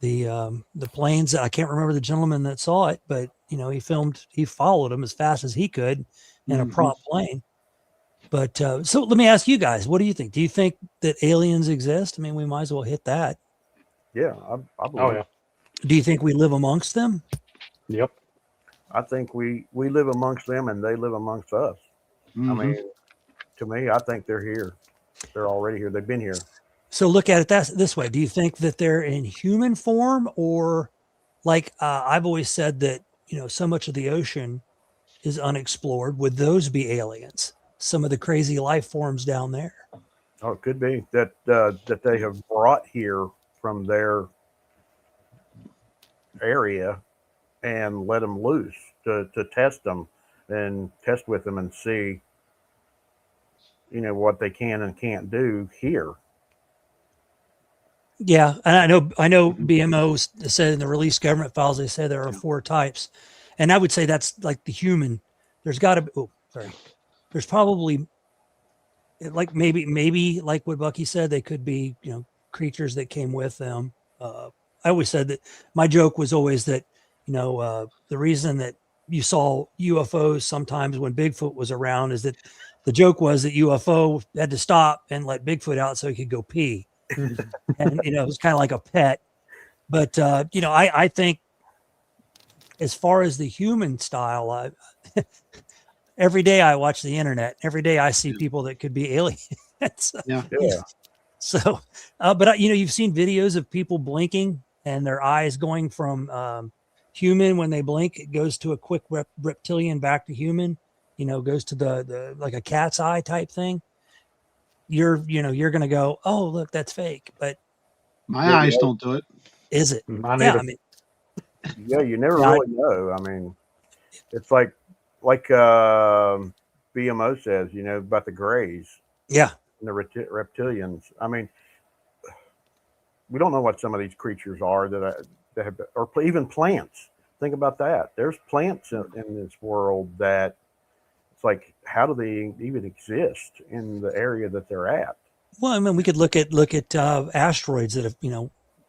the planes. I can't remember the gentleman that saw it, but he followed them as fast as he could in a prop plane. But so let me ask you guys, what do you think? Do you think that aliens exist? I mean, we might as well hit that. Yeah, I believe. Oh yeah. Do you think we live amongst them? Yep. I think we live amongst them and they live amongst us. I mean, to me, I think they're here. They're already here. They've been here. So look at it this way. Do you think that they're in human form, or like I've always said that, so much of the ocean is unexplored? Would those be aliens? Some of the crazy life forms down there. Oh, it could be that they have brought here from their area and let them loose to test them and test with them and see, what they can and can't do here. Yeah, and I know BMO said in the released government files, they say there are 4 types, and I would say that's like the human. There's got to be. Oh, sorry. There's probably, like maybe like what Bucky said, they could be creatures that came with them. I always said that my joke was always that the reason that you saw UFOs sometimes when Bigfoot was around is that the joke was that UFO had to stop and let Bigfoot out so he could go pee. And it was kind of like a pet. But I think as far as the human style, every day I watch the internet. Every day I see people that could be aliens. Yeah. So, but you've seen videos of people blinking and their eyes going from human when they blink. It goes to a quick reptilian back to human. Goes to the like a cat's eye type thing. You're going to go, oh, look, that's fake. But my eyes don't do it. Is it? Mine Yeah. either. I mean, Yeah, you never really know. I mean, it's like like BMO says, about the Greys Yeah. and the reptilians. I mean, we don't know what some of these creatures are that have, or even plants. Think about that. There's plants in this world that it's like, how do they even exist in the area that they're at? Well, I mean, we could look at asteroids that have,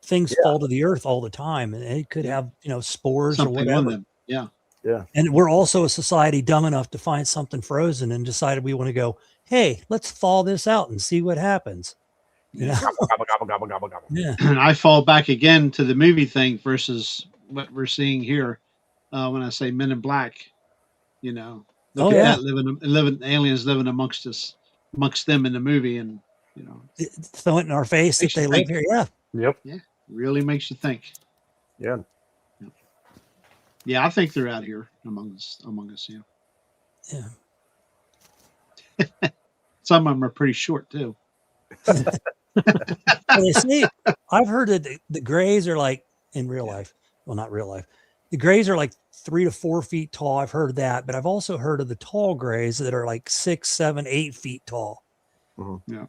things fall to the earth all the time, and it could have, spores Something or whatever. on them. Yeah. Yeah. And we're also a society dumb enough to find something frozen and decided we want to go, hey, let's thaw this out and see what happens. Yeah. Gobble, gobble, gobble, gobble, gobble. Yeah. And I fall back again to the movie thing versus what we're seeing here. When I say Men in Black, look Oh, at yeah. that living aliens living amongst them in the movie, and Throw it in our face that Makes you they live think. here. Yeah. Yep. yeah, really makes you think. Yeah. Yeah, I think they're out here among us. Yeah. Yeah. Some of them are pretty short too. Well, they say, I've heard that the Greys are like in real life. Well, not real life. The Greys are like 3 to 4 feet tall. I've heard that, but I've also heard of the tall Greys that are like 6, 7, 8 feet tall. Mhm. Yeah.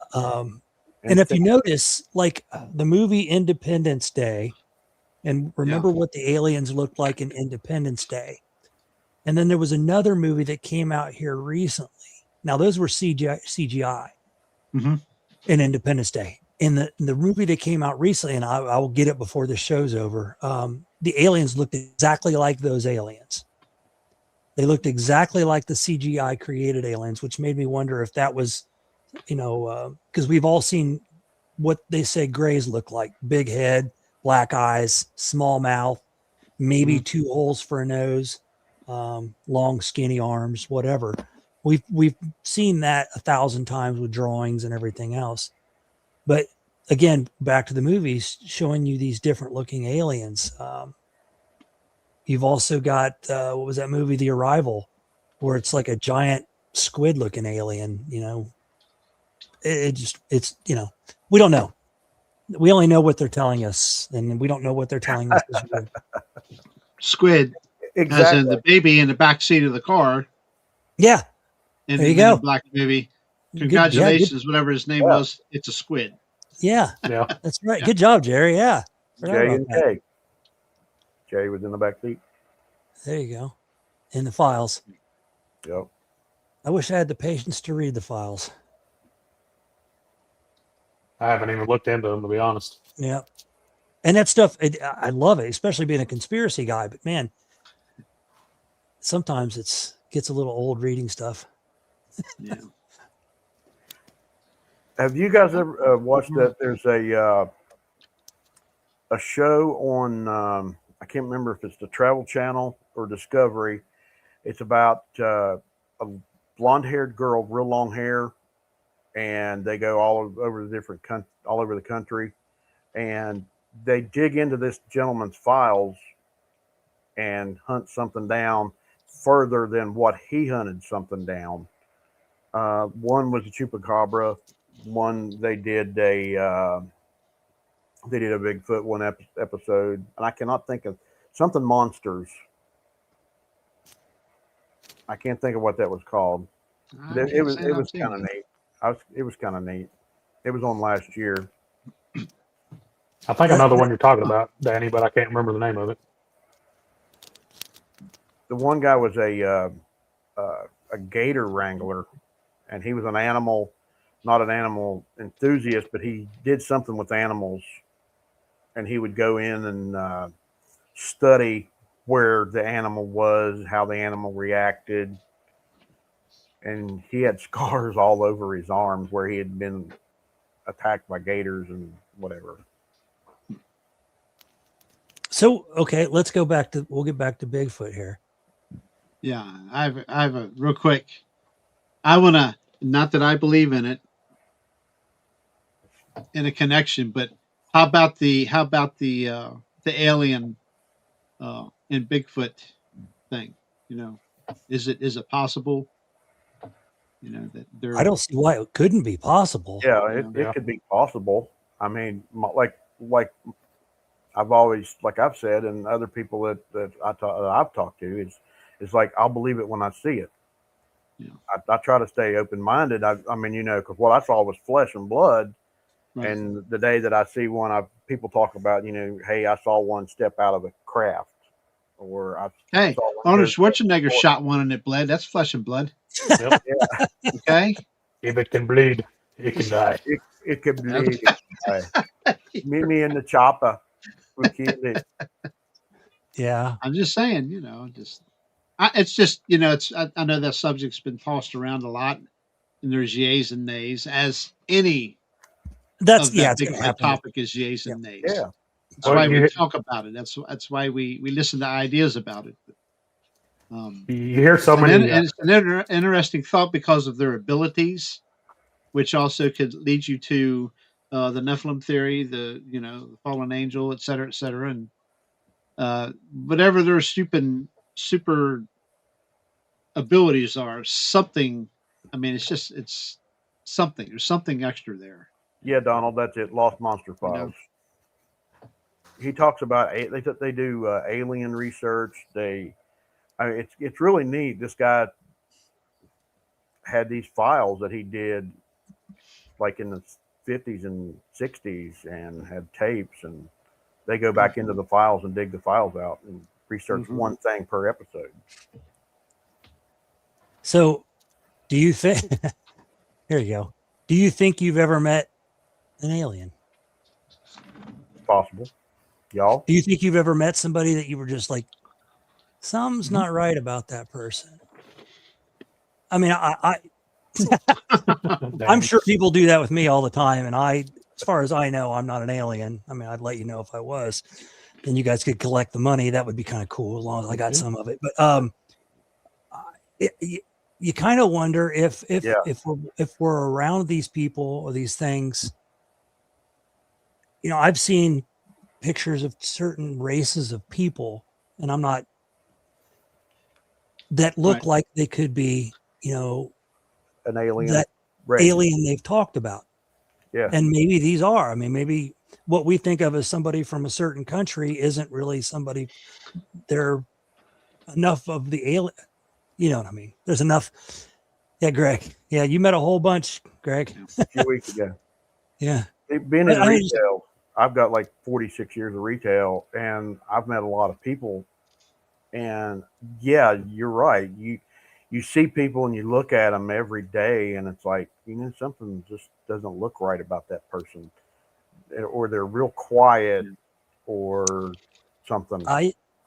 And if you notice, like the movie Independence Day, and remember Yeah. what the aliens looked like in Independence Day. And then there was another movie that came out here recently. Now those were CGI Mhm. in Independence Day. In the movie that came out recently, and I will get it before the show's over. The aliens looked exactly like those aliens. They looked exactly like the CGI created aliens, which made me wonder if that was, because we've all seen what they say Greys look like: big head, black eyes, small mouth, maybe 2 holes for a nose, long skinny arms, whatever. We've seen that 1,000 times with drawings and everything else. But again, back to the movies showing you these different looking aliens. You've also got what was that movie, The Arrival, where it's like a giant squid looking alien. It's we don't know. We only know what they're telling us, and we don't know what they're telling us is real. Squid, as Exactly. in the baby in the back seat of the car Yeah, in There the you Men in go. Black movie. Good, Congratulations, whatever his name was. It's a squid. yeah, Yeah. that's right. Yeah. Good job, Jerry. Yeah, forgot J about and that. K. Jay was in the back seat. There you go. In the files. Yep. I wish I had the patience to read the files. I haven't even looked into them, to be honest. Yeah. And that stuff, I love it, especially being a conspiracy guy. But man, sometimes gets a little old reading stuff. Yeah. Have you guys ever watched that? There's a show on I can't remember if it's the Travel Channel or Discovery. It's about a blonde-haired girl, real long hair, and they go all over the country, and they dig into this gentleman's files and hunt something down further than what he hunted something down. One was a chupacabra. One they did a Bigfoot one episode, and I cannot think of something monsters. I can't think of what that was called. It was kind of neat. It was kind of neat. It was on last year. I think I know the one you're talking about, Danny, but I can't remember the name of it. The one guy was a gator wrangler, and he was not an animal enthusiast, but he did something with animals, and he would go in and study where the animal was, how the animal reacted, and he had scars all over his arms where he had been attacked by gators and whatever. So, okay, we'll get back to Bigfoot here. Yeah, I have a real quick. I want to, not that I believe in it, in a connection, but how about the alien in Bigfoot thing? Is it possible? That they're I don't see why it couldn't be possible. Yeah, it could be possible. I mean, like I've always, like I've said, and other people that I've talked to, It's like, I'll believe it when I see it. Yeah. I try to stay open-minded. I mean, because what I saw was flesh and blood. Right. And the day that I see one, people talk about, hey, I saw one step out of a craft, or I Hey, saw one Arnold go Schwarzenegger shot one and it bled. That's flesh and blood. Yep. Okay. If it can bleed, it can die. It could bleed. Meet me in the chopper. We'll kill it. Yeah. I'm just saying, it's just, I know that subject's been tossed around a lot, and there's yays and nays, as any That's of that it's gonna Bigfoot happen. topic is yays and nays. Yeah. That's Well, why you- we talk about it. That's why we listen to ideas about it. You hear so And many. it's an interesting thought because of their abilities, which also could lead you to the Nephilim theory, the fallen angel, et cetera, and whatever their super abilities are. Something. I mean, it's something. There's something extra there. Yeah, Donald, that's it. Lost Monster Files. He talks about they do alien research. It's really neat. This guy had these files that he did like in the 50s and 60s, and had tapes, and they go back into the files and dig the files out and research one thing per episode. So, do you think? Here you go. Do you think you've ever met an alien? Possible. Y'all? Do you think you've ever met somebody that you were just like, something's not right about that person? I mean, I'm sure people do that with me all the time, and as far as I know, I'm not an alien. I mean, I'd let you know if I was, then you guys could collect the money. That would be kind of cool, as long as I got some of it. But you kind of wonder if we're around these people or these things. I've seen pictures of certain races of people, and I'm not, that look like they could be, an alien. that alien they've talked about. Yeah. And maybe these are. I mean, maybe what we think of as somebody from a certain country isn't really somebody. They're enough of the alien. You know what I mean? There's enough. Yeah, Greg. Yeah, you met a whole bunch, Greg. A few weeks ago. Yeah. Being in retail, I've got like 46 years of retail, and I've met a lot of people. And yeah, you're right. You see people and you look at them every day, and it's like, something just doesn't look right about that person, or they're real quiet, or something.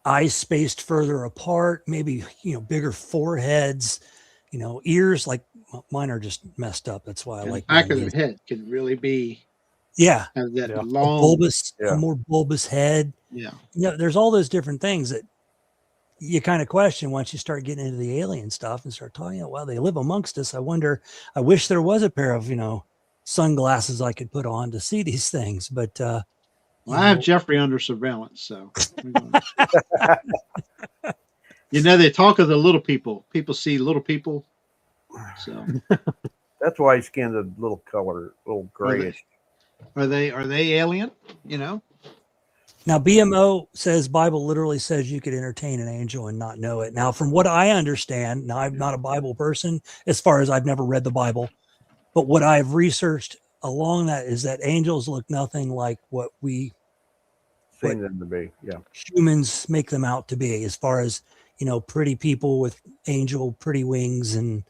Eyes spaced further apart, maybe bigger foreheads, ears like mine are just messed up. That's why I like back of their head can really be have that long a more bulbous head. There's all those different things that you kind of question once you start getting into the alien stuff and start talking about, they live amongst us. I wish there was a pair of sunglasses I could put on to see these things, but I have Jeffrey under surveillance, so they talk of the little people. People see little people, so that's why his skin's a little little grayish. Are they alien? Now BMO says Bible literally says you could entertain an angel and not know it. Now, from what I understand, now I'm not a Bible person as far as I've never read the Bible, but what I've researched along that is that angels look nothing like what we seem them to be. Yeah, humans make them out to be, as far as pretty people with pretty wings, and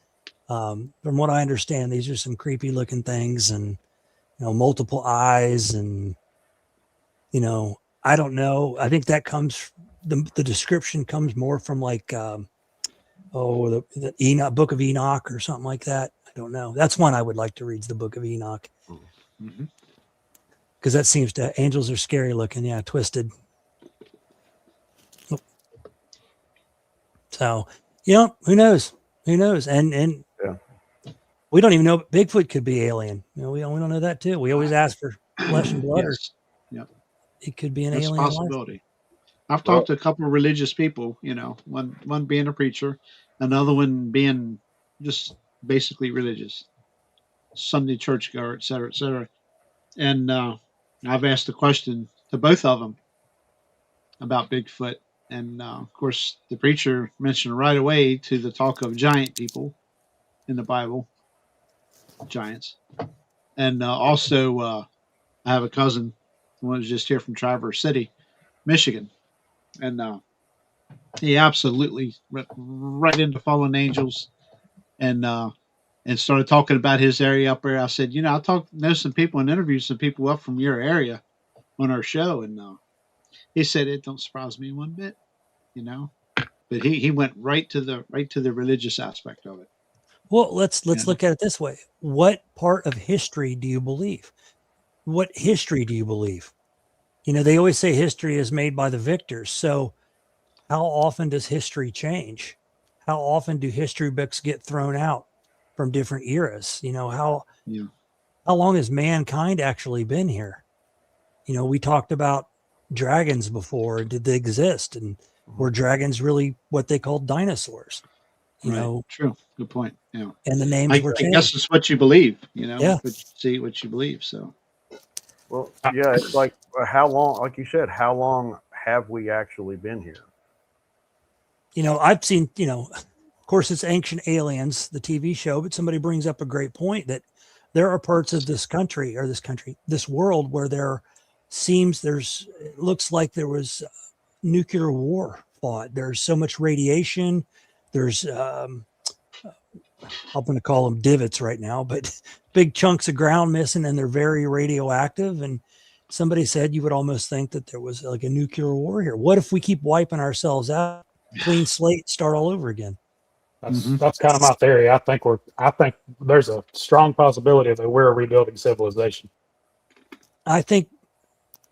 from what I understand, these are some creepy looking things, and multiple eyes, and I don't know. I think that comes, the description comes more from like the Enoch, Book of Enoch or something like that. I don't know. That's one I would like to read, the Book of Enoch. Because that seems to, angels are scary looking. Yeah, twisted. So, who knows? Who knows? And we don't even know. Bigfoot could be alien. We don't know that too. We always ask for flesh and blood. Yep. It could be an That's alien. a possibility. I've talked to a couple of religious people, one being a preacher, another one being just basically religious, Sunday churchgoer, et cetera, et cetera. And I've asked the question to both of them about Bigfoot, And of course, the preacher mentioned right away to the talk of giant people in the Bible, giants. And also, I have a cousin who was just here from Traverse City, Michigan. And he absolutely went right into fallen angels and started talking about his area up there. I said, you know, know some people and interviewed some people up from your area on our show. And he said, it don't surprise me one bit, you know. But he went right to the religious aspect of it. Well, let's look at it this way. What part of history do you believe? What history do you believe? You know, they always say history is made by the victors. So how often does history change? How often do history books get thrown out from different eras? You know, how long has mankind actually been here? You know, we talked about dragons before. Did they exist? And were dragons really what they called dinosaurs? You know, true. Good point. Yeah. And the names were I changed. guess it's what you believe, you know, Yeah. what you believe. So, well, yeah, it's like how long, like you said, how long have we actually been here? You know, I've seen, you know, of course it's Ancient Aliens, the TV show, but somebody brings up a great point that there are parts of this world where it looks like there was nuclear war fought. There's so much radiation. There's, I'm going to call them divots right now, but big chunks of ground missing, and they're very radioactive. And somebody said you would almost think that there was like a nuclear war here. What if we keep wiping ourselves out, clean slate, start all over again? That's kind of my theory. I think there's a strong possibility that we're a rebuilding civilization. I think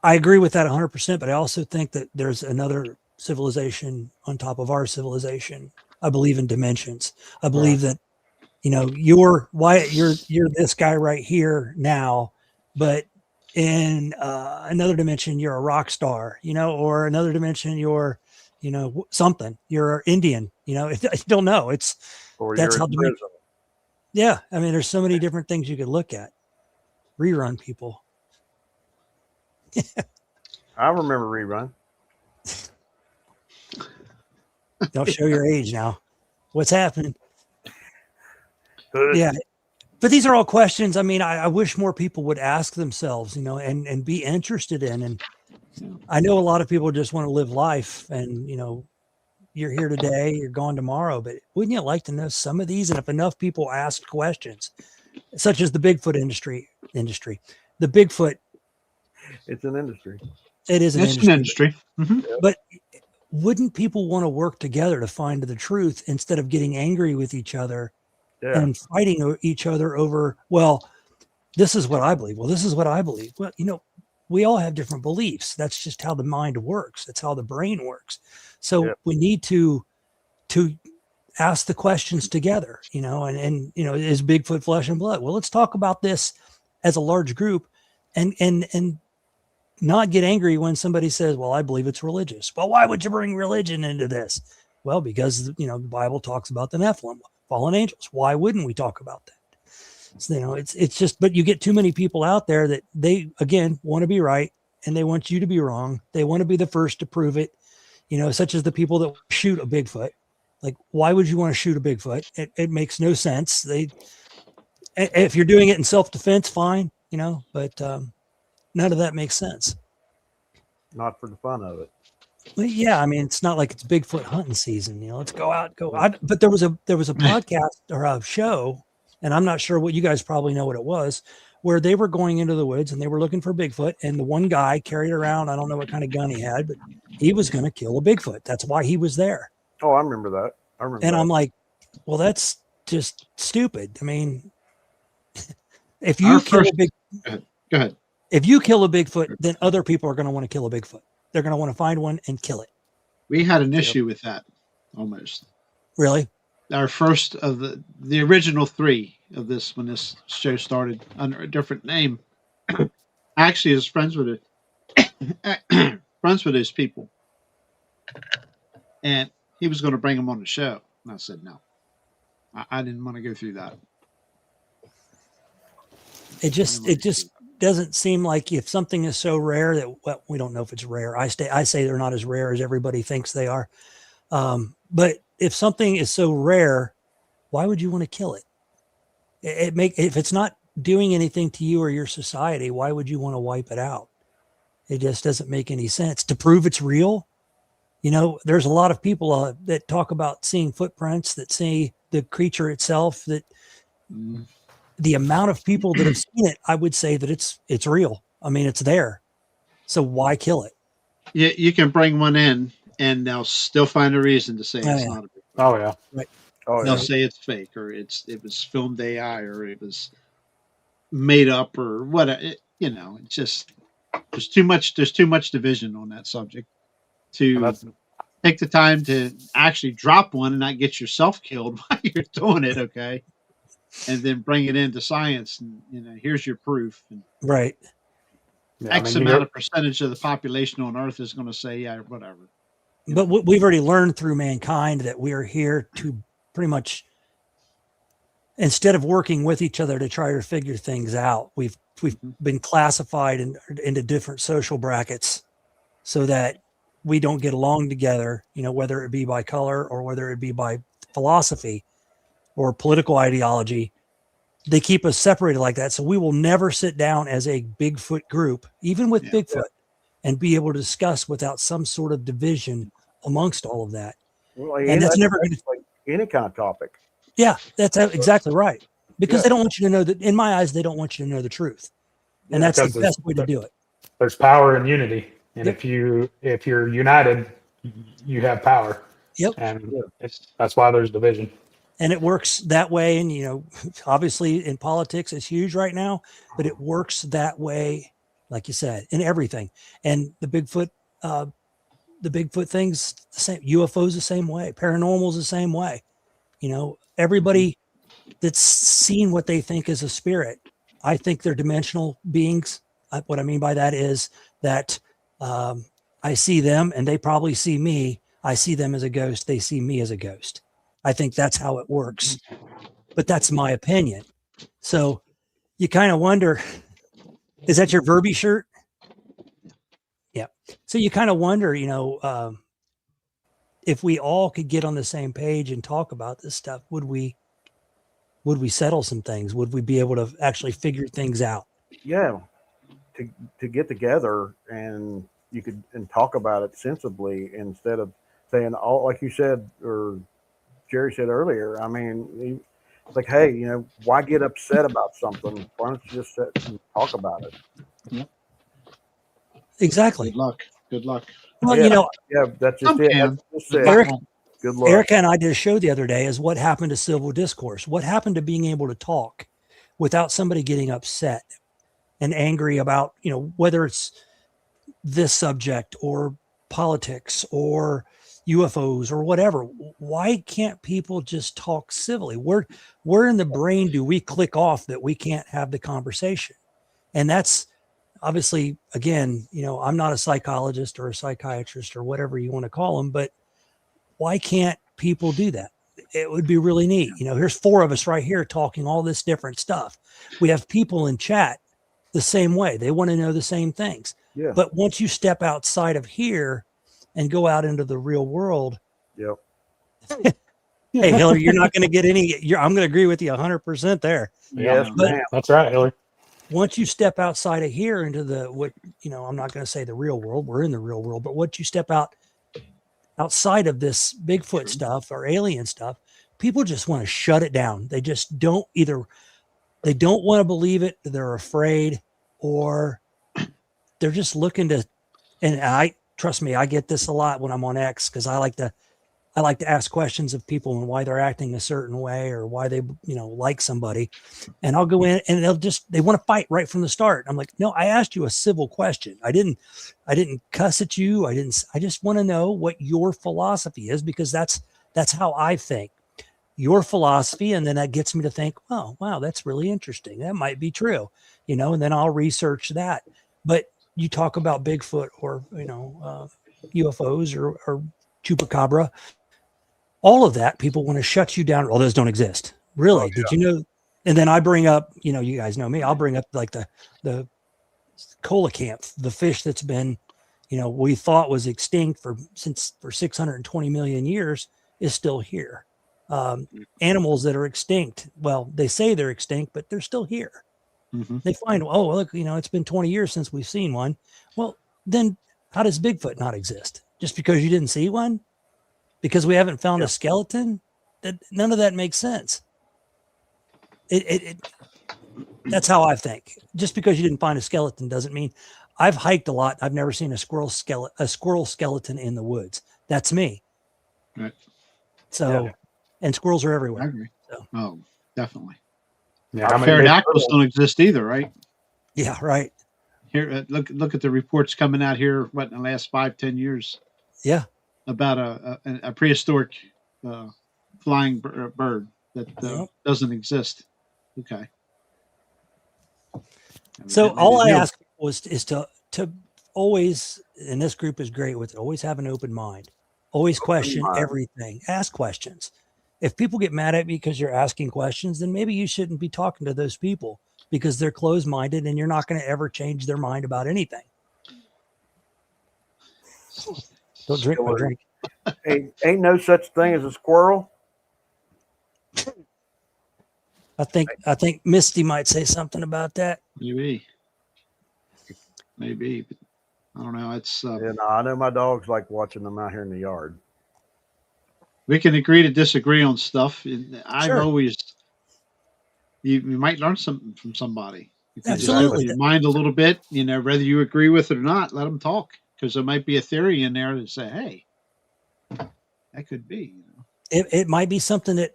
I agree with that 100%, but I also think that there's another civilization on top of our civilization. I believe in dimensions. I believe that, you know, you're this guy right here now, but in another dimension, you're a rock star, you know, or another dimension, you're, you know, something, you're Indian, you know, I don't know. That's how yeah. I mean, there's so many different things you could look at. Rerun people. I remember Rerun. Don't show your age now. What's happening? Yeah. But these are all questions. I mean, I wish more people would ask themselves, you know, and be interested in. And I know a lot of people just want to live life and, you know, you're here today, you're gone tomorrow, but wouldn't you like to know some of these? And if enough people asked questions, such as the Bigfoot industry, the Bigfoot. It's an industry. It is an industry. Mm-hmm. But wouldn't people want to work together to find the truth instead of getting angry with each other and fighting each other over, well, this is what I believe. Well, this is what I believe. Well, you know, we all have different beliefs. That's just how the mind works. That's how the brain works. So we need to ask the questions together, you know, and, you know, is Bigfoot flesh and blood? Well, let's talk about this as a large group and not get angry when somebody says, well, I believe it's religious. Well, why would you bring religion into this? Well, because, you know, the Bible talks about the Nephilim, fallen angels. Why wouldn't we talk about that? So, you know, it's just, but you get too many people out there that they, again, want to be right and they want you to be wrong. They want to be the first to prove it, you know, such as the people that shoot a Bigfoot. Like, why would you want to shoot a Bigfoot? It makes no sense. If you're doing it in self-defense, fine, you know, but none of that makes sense. Not for the fun of it. Well, yeah, I mean, it's not like it's Bigfoot hunting season, you know. Let's go out, but there was a podcast or a show, and I'm not sure what you guys probably know what it was, where they were going into the woods and they were looking for Bigfoot, and the one guy carried around, I don't know what kind of gun he had, but he was going to kill a Bigfoot. That's why he was there. Oh, I remember that. I'm like, well, that's just stupid. I mean, if you kill go ahead. If you kill a Bigfoot, then other people are going to want to kill a Bigfoot. They're going to want to find one and kill it. We had an issue with that almost. Really? Our first of the original three of this, when this show started under a different name, actually is friends with his people. And he was going to bring them on the show. And I said, no, I didn't want to go through that. It just doesn't seem like if something is so rare that, well, we don't know if it's rare. I say they're not as rare as everybody thinks they are. But if something is so rare, why would you want to kill it? If it's not doing anything to you or your society, why would you want to wipe it out? It just doesn't make any sense. To prove it's real, there's a lot of people that talk about seeing footprints, that see the creature itself, that the amount of people that have seen it, I would say that it's real. I mean, it's there. So why kill it? Yeah, you can bring one in and they'll still find a reason to say it's not a big Oh yeah. Right. Oh, They'll yeah. say it's fake, or it was filmed AI, or it was made up, or what. It's just there's too much division on that subject to take the time to actually drop one and not get yourself killed while you're doing it. Okay, and then bring it into science, and here's your proof. And Right. Yeah, X amount of percentage of the population on Earth is going to say, yeah, whatever. But we've already learned through mankind that we are here to pretty much, instead of working with each other to try to figure things out, we've been classified into different social brackets so that we don't get along together, whether it be by color or whether it be by philosophy or political ideology. They keep us separated like that. So we will never sit down as a Bigfoot group, even with Bigfoot, and be able to discuss without some sort of division amongst all of that. Well, And that's never going to, like any kind of topic. yeah, that's exactly right. Because they don't want you to know that, in my eyes, they don't want you to know the truth. And that's the best way to do it. There's power in unity. And if you're united, you have power. Yep. And that's why there's division. And it works that way. And, obviously in politics, it's huge right now, but it works that way, like you said, in everything. And the Bigfoot thing's the same. UFOs the same way. Paranormal's the same way. Everybody that's seen what they think is a spirit, I think they're dimensional beings. What I mean by that is that I see them and they probably see me. I see them as a ghost. They see me as a ghost. I think that's how it works. But that's my opinion. So you kind of wonder, is that your Verby shirt? Yeah. So you kind of wonder, if we all could get on the same page and talk about this stuff, would we settle some things? Would we be able to actually figure things out? Yeah. To get together and you could talk about it sensibly instead of saying all, like you said, or Jerry said earlier. I mean, it's like, hey, why get upset about something? Why don't you just sit and talk about it? Yeah. Exactly. Good luck. Well, yeah, that's just it. That's just it. Eric, good luck. Erica and I did a show the other day is what happened to civil discourse. What happened to being able to talk without somebody getting upset and angry about, whether it's this subject or politics or UFOs or whatever. Why can't people just talk civilly? Where in the brain do we click off that we can't have the conversation? And that's obviously, again, I'm not a psychologist or a psychiatrist or whatever you want to call them, but why can't people do that? It would be really neat. Here's 4 of us right here talking all this different stuff. We have people in chat the same way. They want to know the same things. Yeah. But once you step outside of here and go out into the real world. Yep. Hey, Hillary, you're not going to get any. I'm going to agree with you 100% there. Yes, but That's right, Hillary. once you step outside of here into I'm not going to say the real world. We're in the real world, but once you step outside of this Bigfoot stuff or alien stuff, people just want to shut it down. They just don't they don't want to believe it. They're afraid, or they're just looking to, and trust me, I get this a lot when I'm on X, because I like to ask questions of people and why they're acting a certain way or why they, like somebody. And I'll go in and they want to fight right from the start. I'm like, no, I asked you a civil question. I didn't cuss at you. I just want to know what your philosophy is, because that's how I think. Your philosophy. And then that gets me to think, oh, wow, that's really interesting. That might be true, and then I'll research that. But you talk about Bigfoot or, UFOs or chupacabra, all of that, people want to shut you down. All those don't exist. Really? Oh, yeah. Did you know? And then I bring up, you guys know me, I'll bring up like the coelacanth, the fish that's been, we thought was extinct for 620 million years, is still here. Animals that are extinct, well, they say they're extinct, but they're still here. Mm-hmm. They find, oh, look, it's been 20 years since we've seen one. Well, then how does Bigfoot not exist? Just because you didn't see one? Because we haven't found a skeleton? None of that makes sense. That's how I think. Just because you didn't find a skeleton doesn't mean. I've hiked a lot. I've never seen a squirrel skeleton in the woods. That's me. Right. So, and squirrels are everywhere. I agree. So. Oh, definitely. Yeah, Pterodactyls don't exist either, right? Yeah, right. Here, look at the reports coming out here. What in the last 5-10 years? Yeah, about a prehistoric flying bird that doesn't exist. Okay. So all I ask is to always, and this group is great with it, always have an open mind, always question everything, ask questions. If people get mad at me because you're asking questions, then maybe you shouldn't be talking to those people because they're closed-minded and you're not going to ever change their mind about anything. Don't drink my drink. Ain't no such thing as a squirrel. I think Misty might say something about that. Maybe. But I don't know. It's I know my dogs like watching them out here in the yard. we can agree to disagree on stuff. I've Sure. always you might learn something from somebody. If you just Absolutely. open your mind a little bit, whether you agree with it or not, let them talk, because there might be a theory in there that say, hey, that could be. It might be something that,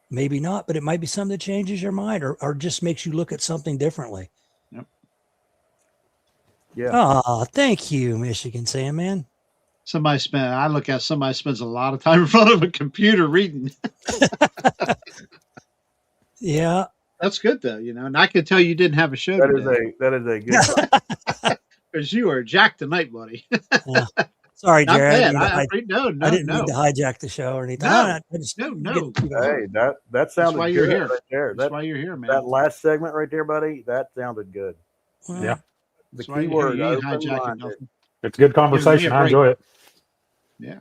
maybe not, but it might be something that changes your mind or just makes you look at something differently. Yep. Yeah. Oh, thank you, Michigan Sandman. Somebody spends a lot of time in front of a computer reading. Yeah. That's good though, and I can tell you didn't have a show today. That is a good sign. Because you are jacked tonight, buddy. Yeah. Sorry, Not Jared. bad. I didn't mean to hijack the show or anything. No. No. Hey, that sounded why good you're here. right there. That's why you're here, man. That last segment right there, buddy, that sounded good. Well, Yeah. The That's why key you're word, here. You ain't open hijacking minded. nothing. It's a good conversation. I enjoy it. Yeah.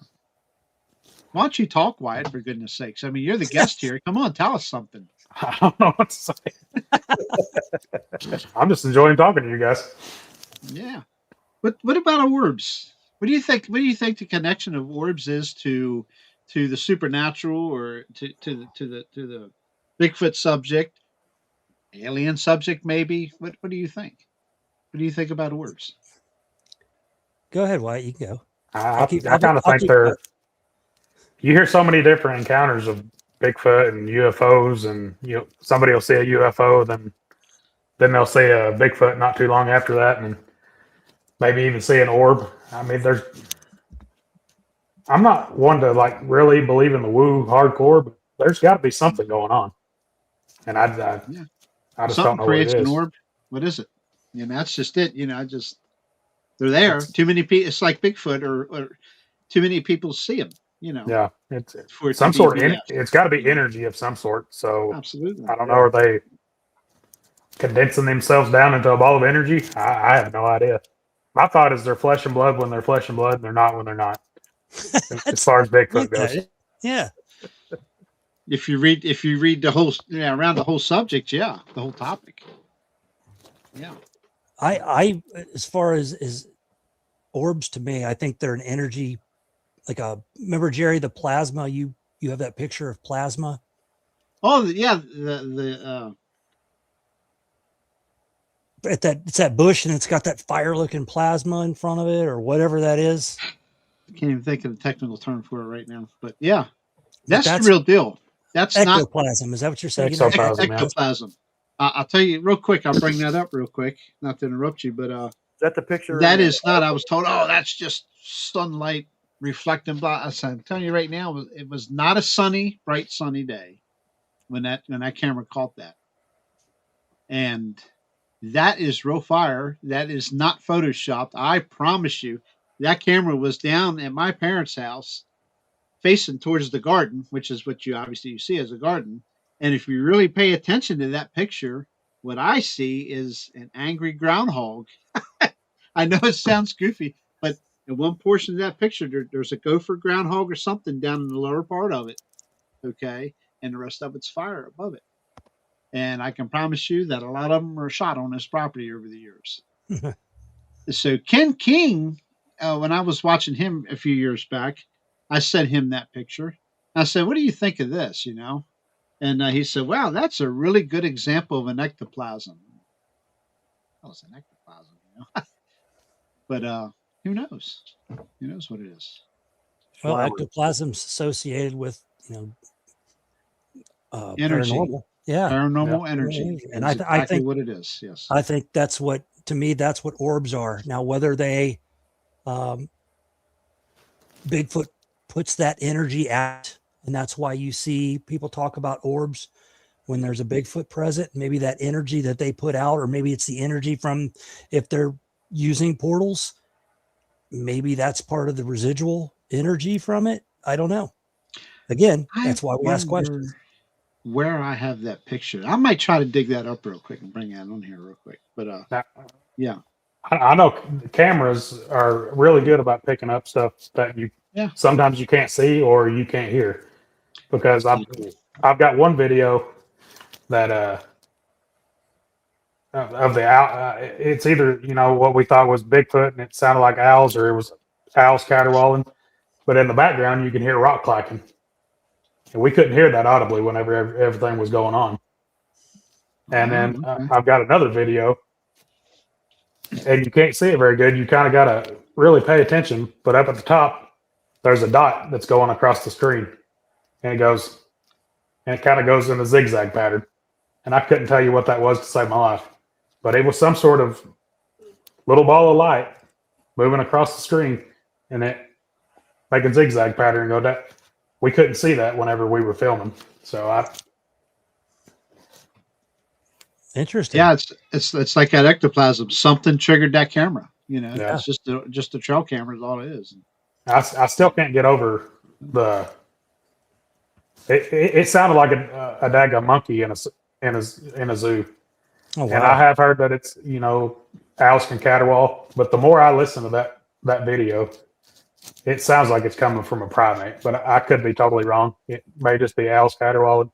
Why don't you talk, Wyatt, for goodness sakes? I mean, you're the guest here. Come on, tell us something. I don't know what to say. I'm just enjoying talking to you guys. Yeah. What about orbs? What do you think? What do you think the connection of orbs is to the supernatural, or to the Bigfoot subject, alien subject, maybe? What do you think? What do you think about orbs? Go ahead, Wyatt. You can go. I kind of think they're. You hear so many different encounters of Bigfoot and UFOs, and somebody will see a UFO, then they'll see a Bigfoot not too long after that, and maybe even see an orb. I mean, I'm not one to really believe in the woo hardcore, but there's got to be something going on, and I just Something don't know creates what it an is. orb. What is it? That's just it. They're there. Too many people. It's like Bigfoot, or too many people see them. Yeah, it's For it some to be sort of. BS. It's got to be energy of some sort. So Absolutely. I don't know. Are they condensing themselves down into a ball of energy? I have no idea. My thought is they're flesh and blood when they're flesh and blood, and they're not when they're not. As far as Bigfoot goes. Yeah. If you read the whole around the whole subject, the whole topic. Yeah. I as far as orbs, to me, I think they're an energy, remember, Jerry, the plasma, you have that picture of plasma. Oh yeah, the It's that bush, and it's got that fire looking plasma in front of it, or whatever that is. I can't even think of the technical term for it right now, but yeah, that's the real deal. That's ectoplasm. Is that what you're saying? Ectoplasm. Ectoplasm. I'll tell you real quick. I'll bring that up real quick. Not to interrupt you, but Is that the picture? that is not. I was told, that's just sunlight reflecting. I'm telling you right now, it was not a bright sunny day when that camera caught that, and that is real fire. That is not photoshopped. I promise you. That camera was down at my parents' house, facing towards the garden, which is what you see as a garden. And if you really pay attention to that picture, What I see is an angry groundhog. I know it sounds goofy, but in one portion of that picture, there's a gopher groundhog or something down in the lower part of it. Okay. And the rest of it's fire above it. And I can promise you that a lot of them are shot on this property over the years. So Ken King, when I was watching him a few years back, I sent him that picture. I said, "What do you think of this?" And he said, "Wow, that's a really good example of an ectoplasm." Oh, it's an ectoplasm, But who knows? Who knows what it is? Well, Flower. ectoplasm's associated with Energy. paranormal. Yeah, Paranormal energy. and That's I exactly think what it is. Yes. I think that's what, to me, that's what orbs are. Now, whether they Bigfoot puts that energy out, and that's why you see people talk about orbs when there's a Bigfoot present. Maybe that energy that they put out, or maybe it's the energy from, if they're using portals, maybe that's part of the residual energy from it. I don't know. Again, that's why we ask questions. Where I have that picture, I might try to dig that up real quick and bring that on here real quick. But yeah, I know cameras are really good about picking up stuff that sometimes you can't see or you can't hear, because I've got one video that of the owl. It's either what we thought was Bigfoot and it sounded like owls, or it was owls caterwauling, but in the background you can hear rock clacking, and we couldn't hear that audibly whenever everything was going on. And then I've got another video, and you can't see it very good. You kind of got to really pay attention. But up at the top, there's a dot that's going across the screen, and it kind of goes in a zigzag pattern. And I couldn't tell you what that was to save my life, but it was some sort of little ball of light moving across the screen, and it making zigzag pattern go down. We couldn't see that whenever we were filming, so Interesting. Yeah, it's like that ectoplasm. Something triggered that camera. Yeah. It's just a trail camera is all it is. I still can't get over the. It sounded like a daggone monkey in a zoo. Oh, wow. And I have heard that it's owls can caterwaul, but the more I listen to that video, it sounds like it's coming from a primate. But I could be totally wrong. It may just be owls caterwauling.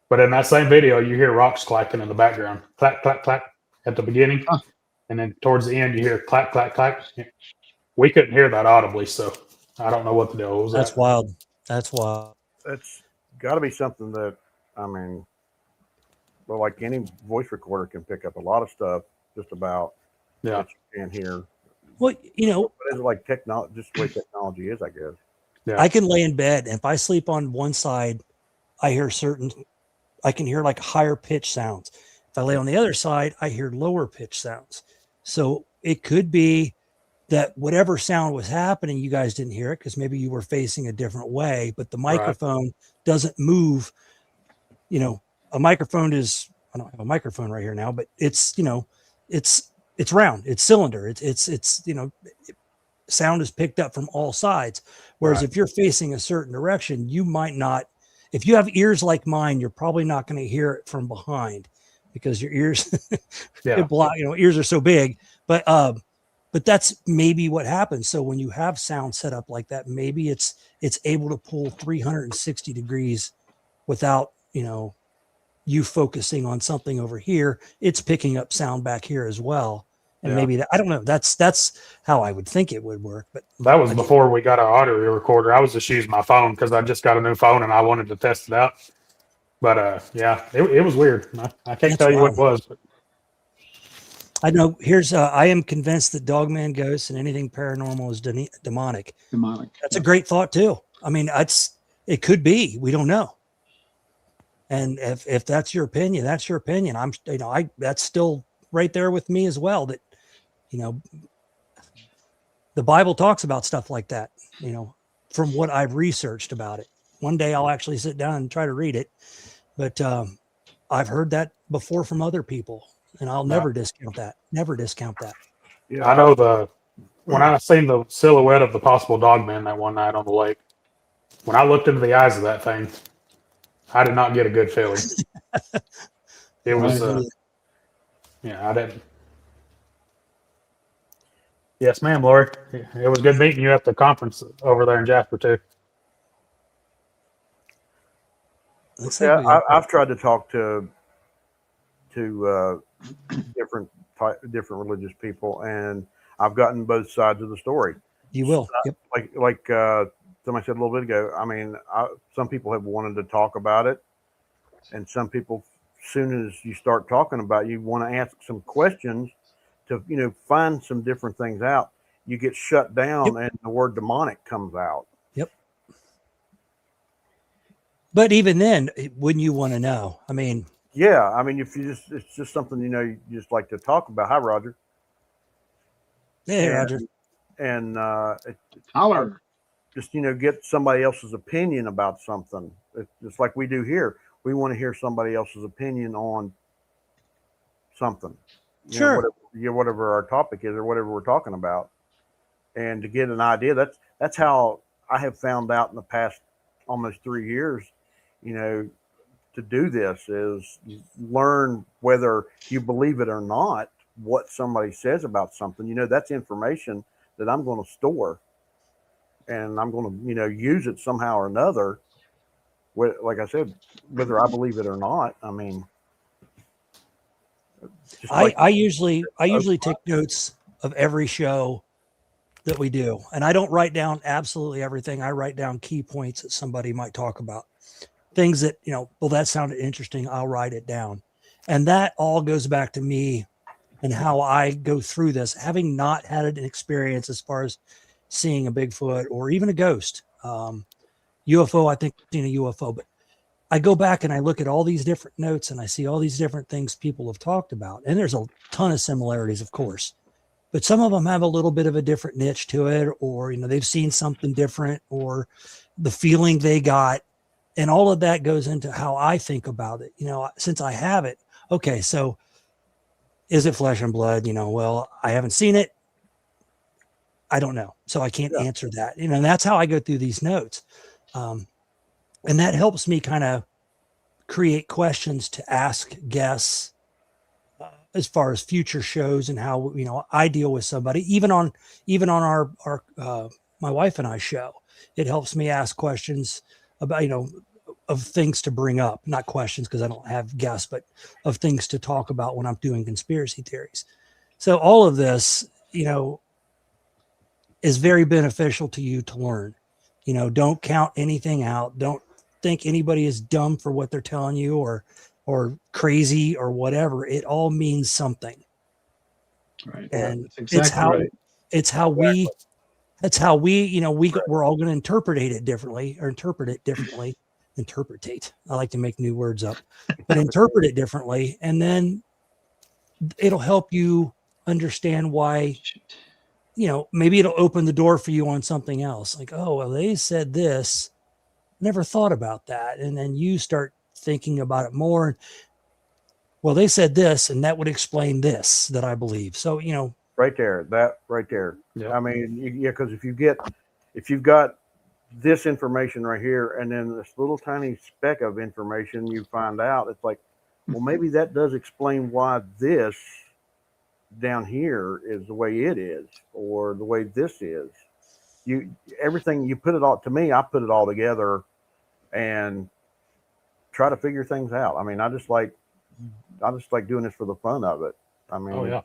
But in that same video, you hear rocks clacking in the background, clack clack clack at the beginning, and then towards the end you hear clack clack clack. We couldn't hear that audibly, so I don't know what the deal was. That's wild. That's wild. That's got to be something that, like any voice recorder can pick up a lot of stuff just about that you can't hear. Well, but it's like technology, just the way technology is, I guess. Yeah. I can lay in bed, and if I sleep on one side, I can hear like higher pitch sounds. If I lay on the other side, I hear lower pitch sounds. So it could be that whatever sound was happening, you guys didn't hear it because maybe you were facing a different way, but the microphone doesn't move. A microphone is, I don't have a microphone right here now, but it's round, it's cylinder. It's sound is picked up from all sides. Whereas if you're facing a certain direction, you might not, if you have ears like mine, you're probably not going to hear it from behind because your ears, ears are so big, but that's maybe what happens. So when you have sound set up like that, maybe it's able to pull 360 degrees without, you focusing on something over here. It's picking up sound back here as well. And maybe I don't know. That's how I would think it would work. But that was before we got our audio recorder. I was just using my phone because I just got a new phone and I wanted to test it out. But it was weird. I can't tell you what it was. But. I know. I am convinced that Dogman Ghosts and anything paranormal is demonic. Demonic. That's a great thought too. I mean, it could be. We don't know. And if that's your opinion, that's your opinion. That's still right there with me as well. That, the Bible talks about stuff like that, from what I've researched about it. One day I'll actually sit down and try to read it, but I've heard that before from other people, and I'll never discount that. Never discount that. Yeah, I know when I seen the silhouette of the possible dogman that one night on the lake, when I looked into the eyes of that thing, I did not get a good feeling. It was Yeah, I didn't. Yes, ma'am, Lori. It was good meeting you at the conference over there in Jasper too. Looks Yeah, like we got I've tried to talk to different religious people, and I've gotten both sides of the story. you will. Yep. Like somebody said a little bit ago. I mean, some people have wanted to talk about it, and some people, as soon as you start talking about it, you want to ask some questions to find some different things out. You get shut down, and the word demonic comes out. Yep. But even then, wouldn't you want to know? I mean, yeah. I mean, if you it's just something you just like to talk about. Hi, Roger. hey, Roger. And Holler. just get somebody else's opinion about something. It's just like we do here. We want to hear somebody else's opinion on something. Sure. Whatever our topic is or whatever we're talking about, and to get an idea. That's how I have found out in the past almost 3 years. To do this is learn whether you believe it or not. What somebody says about something, that's information that I'm going to store, and I'm going to use it somehow or another. Like I said, whether I believe it or not. I mean, I usually take notes of every show that we do, and I don't write down absolutely everything. I write down key points that somebody might talk about, things that well, that sounded interesting. I'll write it down, and that all goes back to me and how I go through this, having not had an experience as far as seeing a Bigfoot or even a ghost. UFO, I think I've seen a UFO, but I go back and I look at all these different notes and I see all these different things people have talked about. And there's a ton of similarities, of course, but some of them have a little bit of a different niche to it, or, they've seen something different, or the feeling they got. And all of that goes into how I think about it. Since I have it, okay, so is it flesh and blood? Well, I haven't seen it. I don't know. So I can't answer that. And that's how I go through these notes. And that helps me kind of create questions to ask guests as far as future shows and how, I deal with somebody, even on our my wife and I show. It helps me ask questions about, of things to bring up, not questions because I don't have guests, but of things to talk about when I'm doing conspiracy theories. So all of this, is very beneficial to you to learn. Don't count anything out. Don't think anybody is dumb for what they're telling you or crazy or whatever. It all means something. Right. And That's exactly right. It's how we, we're all going to interpret it differently. Interpretate. I like to make new words up, but interpret it differently. And then it'll help you understand why, maybe it'll open the door for you on something else. Like, oh, well, they said this, never thought about that. And then you start thinking about it more. Well, they said this, and that would explain this that I believe. So, right there, that right there. Yeah. I mean, because if you've got this information right here, and then this little tiny speck of information you find out, it's like, well, maybe that does explain why this down here is the way it is, or the way this is. Everything you put it all, to me, I put it all together and try to figure things out. I mean, I just like doing this for the fun of it. I mean, Oh, yeah.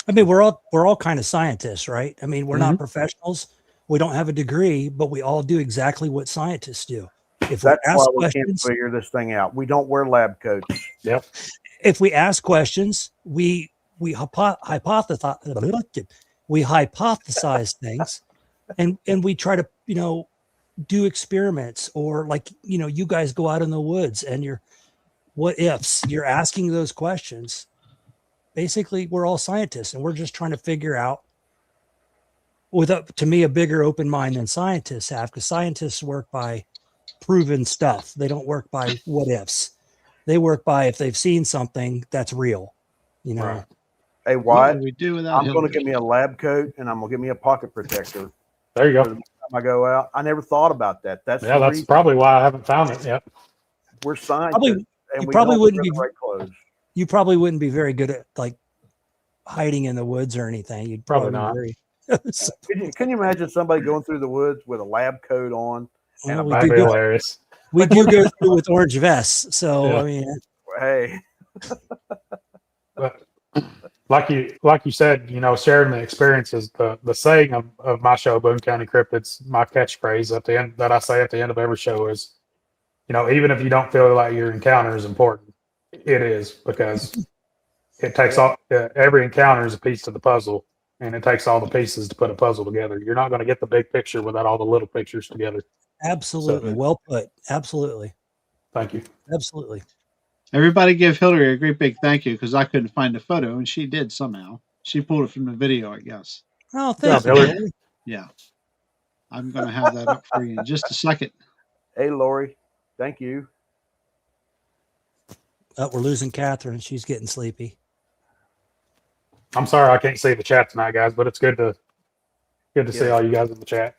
I mean, we're all kind of scientists, right? I mean, we're not professionals. We don't have a degree, but we all do exactly what scientists do. If that's we ask why we questions, can't figure this thing out. We don't wear lab coats. Yep. If we ask questions, we hypothesize things, and we try to do experiments, or like you guys go out in the woods and you're what ifs. You're asking those questions. Basically, we're all scientists, and we're just trying to figure out, with to me, a bigger open mind than scientists have, because scientists work by proven stuff. They don't work by what ifs. They work by if they've seen something that's real. Right. Hey, What Wyatt, would we do without I'm going to Hillary? get me a lab coat, and I'm going to get me a pocket protector. There you For go. the next time I go out. I never thought about that. That's Yeah, the that's reason. probably why I haven't found it yet. We're scientists, and you we probably don't wouldn't wear be. the right clothes. you probably wouldn't be very good at like hiding in the woods or anything. You'd Probably probably not. be very. Can you imagine somebody going through the woods with a lab coat on? Well, we That'd do be go. hilarious. We do go through with orange vests, so Yeah. I mean, Hey, But like you said, sharing the experiences, the saying of my show, Boone County Cryptids, my catchphrase at the end that I say at the end of every show is, even if you don't feel like your encounter is important, it is, because it takes all every encounter is a piece to the puzzle, and it takes all the pieces to put a puzzle together. You're not going to get the big picture without all the little pictures together. absolutely, So, well put. Absolutely, thank you. absolutely. Everybody give Hillary a great big thank you because I couldn't find the photo and she did somehow. She pulled it from the video, I guess. Oh, Good job, thank you. Hillary. Henry. Yeah. I'm going to have that up for you in just a second. hey, Lori, thank you. Oh, we're losing Catherine. She's getting sleepy. I'm sorry I can't see the chat tonight, guys, but it's good to see all you guys in the chat.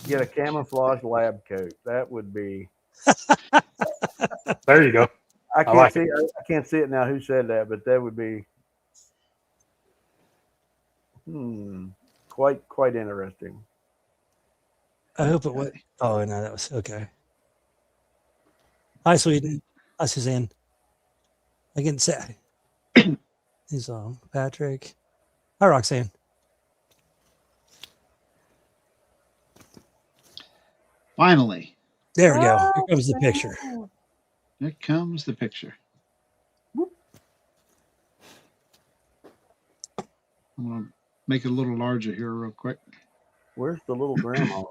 Get a camouflage lab coat. That would be. There you go. I can't like see. I can't see it now. Who said that? But that would be. Quite interesting. I hope it was. Oh no, that was okay. Hi, Sweden. Hi, Suzanne. I can say. He's on Patrick. Hi, Roxanne. Finally, There we go. Here comes the picture. here comes the picture. I'm going to make it a little larger here real quick. Where's the little grandma?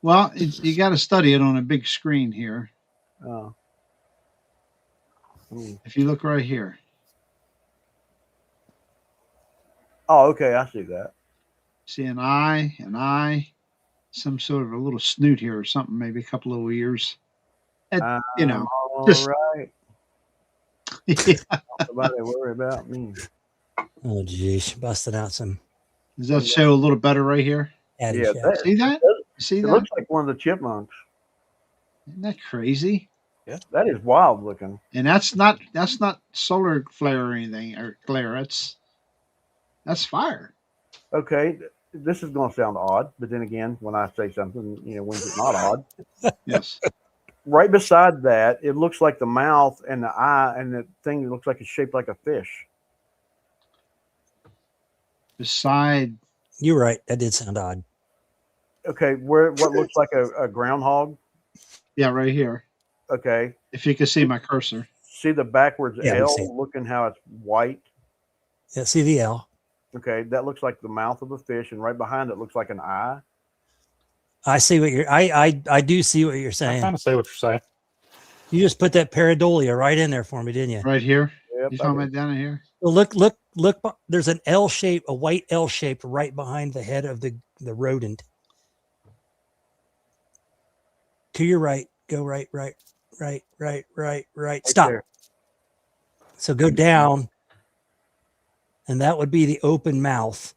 Well, you got to study it on a big screen here. Oh. If you look right here. Oh, okay. I see that. See an eye, some sort of a little snoot here or something, maybe a couple of ears. And, All just right. yeah. Nobody worry about me. Oh, geez, busting out some Does that show a little better right here? Addy Yeah, shack. See that? See It that? looks like one of the chipmunks. Isn't that crazy? That is wild looking. And that's not solar flare or anything or glare. That's fire. Okay, this is going to sound odd, but then again, when I say something, when's it not odd? Yes. Right beside that, it looks like the mouth and the eye and the thing looks like it's shaped like a fish. Beside You're right. That did sound odd. Okay, what looks like a groundhog? yeah, right here. Okay, If you can see my cursor. see the backwards Yeah, we L see it. looking how it's white? Yeah, see the L. Okay, that looks like the mouth of a fish, and right behind it looks like an eye. I see what you're. I do see what you're I saying. kind of see what you're saying. You just put that pareidolia right in there for me, didn't you? Right here. Yep, You talking about down in here? Well, look. There's an L shape, a white L shape, right behind the head of the rodent. To your right. Go right. Stop. there. So go down, and that would be the open mouth.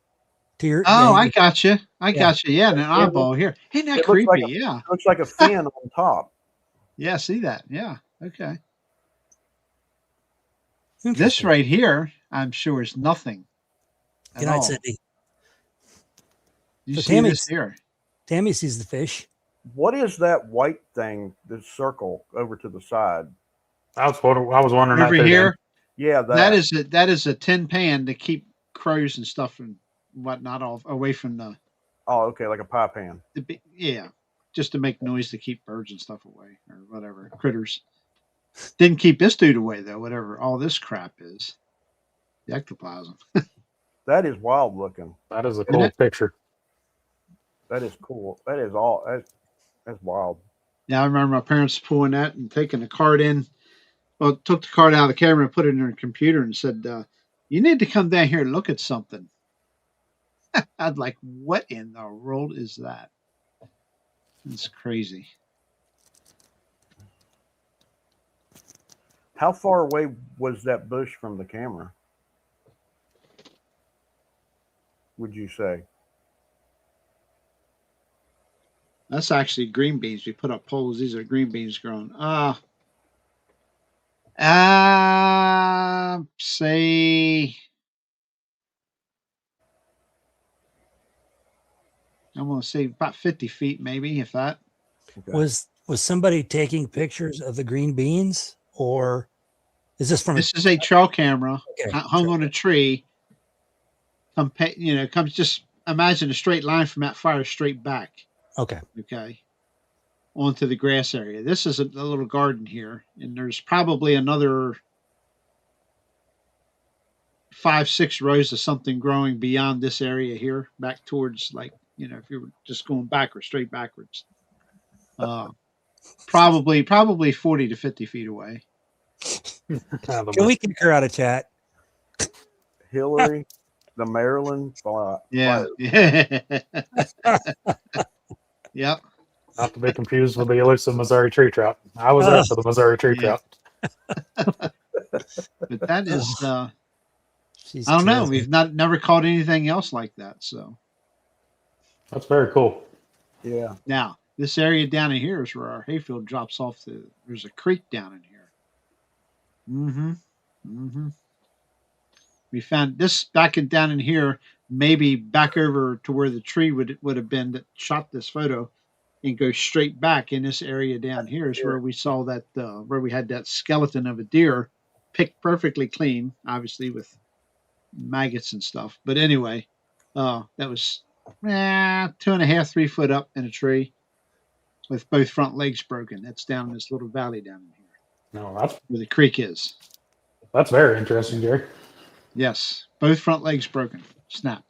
To your. Oh, yeah, I got you. I Yeah. got you. Yeah, an eyeball here. Ain't that It looks creepy? like Yeah. It looks like a fin on top. Yeah, see that? Yeah. Okay. This Interesting. right here, I'm sure is nothing. At Good night, all. Cindy. You So see Tammy's- this here? Tammy sees the fish. What is that white thing? The circle over to the side. I was wondering Over that too, here, Yeah, that is a tin pan to keep crows and stuff and whatnot off away from the Oh, okay, like a pie pan. yeah, just to make noise to keep birds and stuff away or whatever critters. Didn't keep this dude away though. Whatever all this crap is, the ectoplasm. That is wild looking. That is a Isn't cool it? picture. That is cool. That is all. That's wild. Yeah, I remember my parents pulling that and taking the card in. Well, took the card out of the camera and put it in their computer and said, "You need to come down here and look at something." I'd like, what in the world is that? It's crazy. How far away was that bush from the camera? Would you say? That's actually green beans. We put up poles. These are green beans growing. Say, I'm going to say about 50 feet, maybe, if that. Okay. Was somebody taking pictures of the green beans, or is this from? This is a trail camera Okay. hung on a tree. Comes just imagine a straight line from that fire straight back. Okay. Okay. Onto the grass area. This is a little garden here, and there's probably another 5-6 rows of something growing beyond this area here, back towards, like, if you were just going backwards, straight backwards. Probably 40 to 50 feet away. Can we kick her out of chat? Hillary, the Maryland fire. Yeah. Yep. Not to be confused with the elusive Missouri tree trout. I was there for the Missouri tree trout. But that is, She's I don't know. terrific. We've never caught anything else like that. So That's very cool. Yeah. now this area down in here is where our hayfield drops off. There's a creek down in here. We found this down in here, maybe back over to where the tree would have been that shot this photo, and go straight back in this area down here is where we saw that, where we had that skeleton of a deer picked perfectly clean, obviously with maggots and stuff. But anyway, that was 2.5, 3 foot up in a tree with both front legs broken. That's down in this little valley down in here No, where the creek is. that's very interesting, Jerry. Yes, both front legs broken, snapped.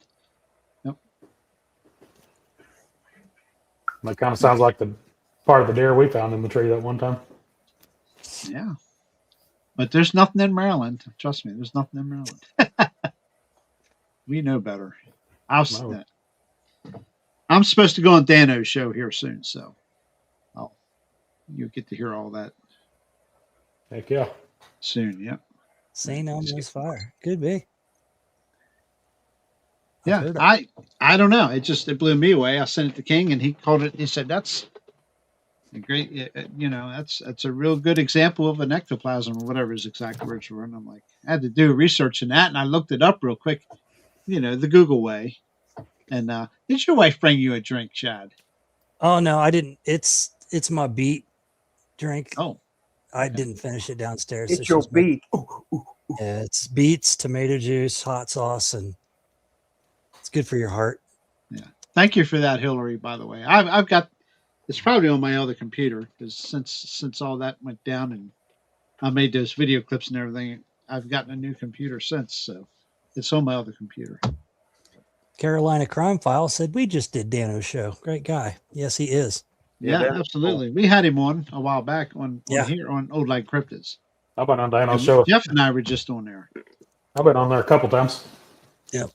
That kind of sounds like the part of the deer we found in the tree that one time. Yeah. But there's nothing in Maryland. Trust me, there's nothing in Maryland. We know better. I'm supposed to go on Dano's show here soon, so you'll get to hear all that Heck yeah. soon. Yep. St. Elmo's fire. Could be. Yeah, I don't know. It blew me away. I sent it to King, and he called it. He said that's a great. That's a real good example of an ectoplasm or whatever his exact words were. And I'm like, I had to do research in that, and I looked it up real quick, the Google way. And did your wife bring you a drink, Chad? Oh no, I didn't. It's my beet drink. Oh, I didn't finish it downstairs. It's your beat. Yeah, it's beets, tomato juice, hot sauce, and it's good for your heart. Yeah. Thank you for that, Hillary. By the way, I've got it's probably on my other computer because since all that went down and I made those video clips and everything, I've gotten a new computer since, so it's on my other computer. Carolina Crime File said we just did Dano's show. Great guy. Yes, he is. Yeah, absolutely. Cool. We had him on a while back on here on Old Like Cryptids. I've been on Dano's show. Jeff and I were just on there. I've been on there a couple times. Yep.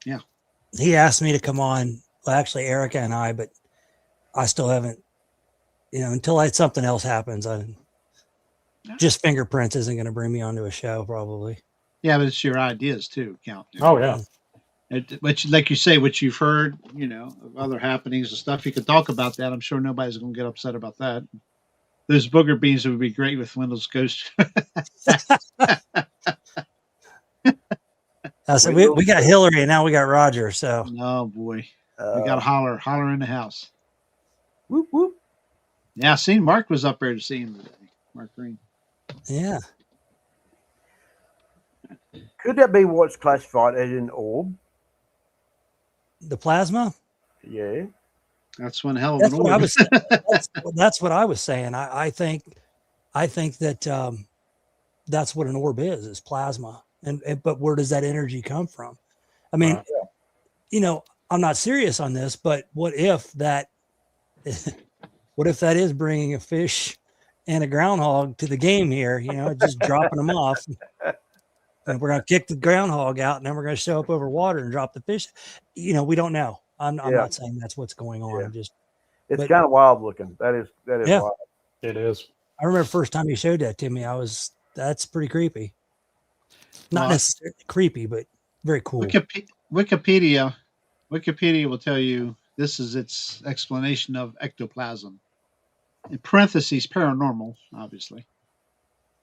Yeah. He asked me to come on. Well, actually, Erica and I, but I still haven't. Until something else happens, just fingerprints isn't going to bring me onto a show probably. Yeah, but it's your ideas too, count. Oh yeah. Which, like you say, what you've heard, of other happenings and stuff, you could talk about that. I'm sure nobody's going to get upset about that. Those booger beans would be great with Wendell's Ghost. So we got Hillary and now we got Roger. So oh boy, we got a holler in the house. Whoop whoop. Yeah, I seen Mark was up there to see him today. Mark Green. Yeah. Could that be what's classified as an orb? The plasma? Yeah. That's one hell of an orb. That's what I was saying. I think that that's what an orb is plasma. But where does that energy come from? I mean, I'm not serious on this, but what if that is bringing a fish and a groundhog to the game here, just dropping them off. And we're going to kick the groundhog out, and then we're going to show up over water and drop the fish. We don't know. I'm not saying that's what's going on. Yeah. It's kind of wild looking. That is wild. It is. I remember the first time you showed that to me, that's pretty creepy. Not necessarily creepy, but very cool. Wikipedia will tell you this is its explanation of ectoplasm. In parentheses, paranormal, obviously.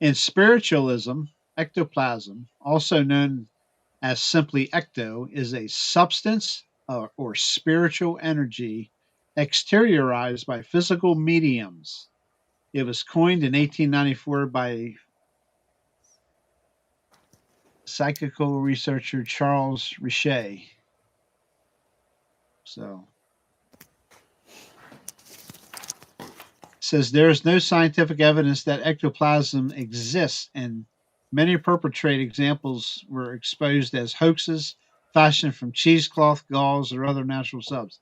In spiritualism, ectoplasm, also known as simply ecto, is a substance or spiritual energy exteriorized by physical mediums. It was coined in 1894 by psychical researcher Charles Richet. So says there is no scientific evidence that ectoplasm exists, and many perpetrate examples were exposed as hoaxes fashioned from cheesecloth, gauze, or other natural subs.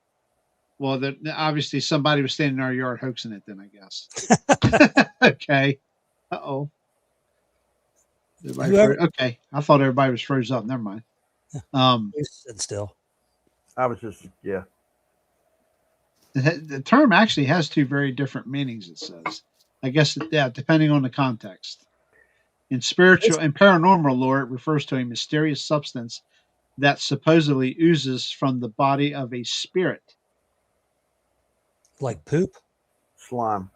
Well, obviously somebody was standing in our yard hoaxing it. Then I guess. Okay. Uh-oh. Okay. I thought everybody was froze up. Never mind. Sit still. I was just, yeah. The term actually has two very different meanings, it says. I guess, yeah, depending on the context. In spiritual and paranormal lore, it refers to a mysterious substance that supposedly oozes from the body of a spirit. Like poop? Slime.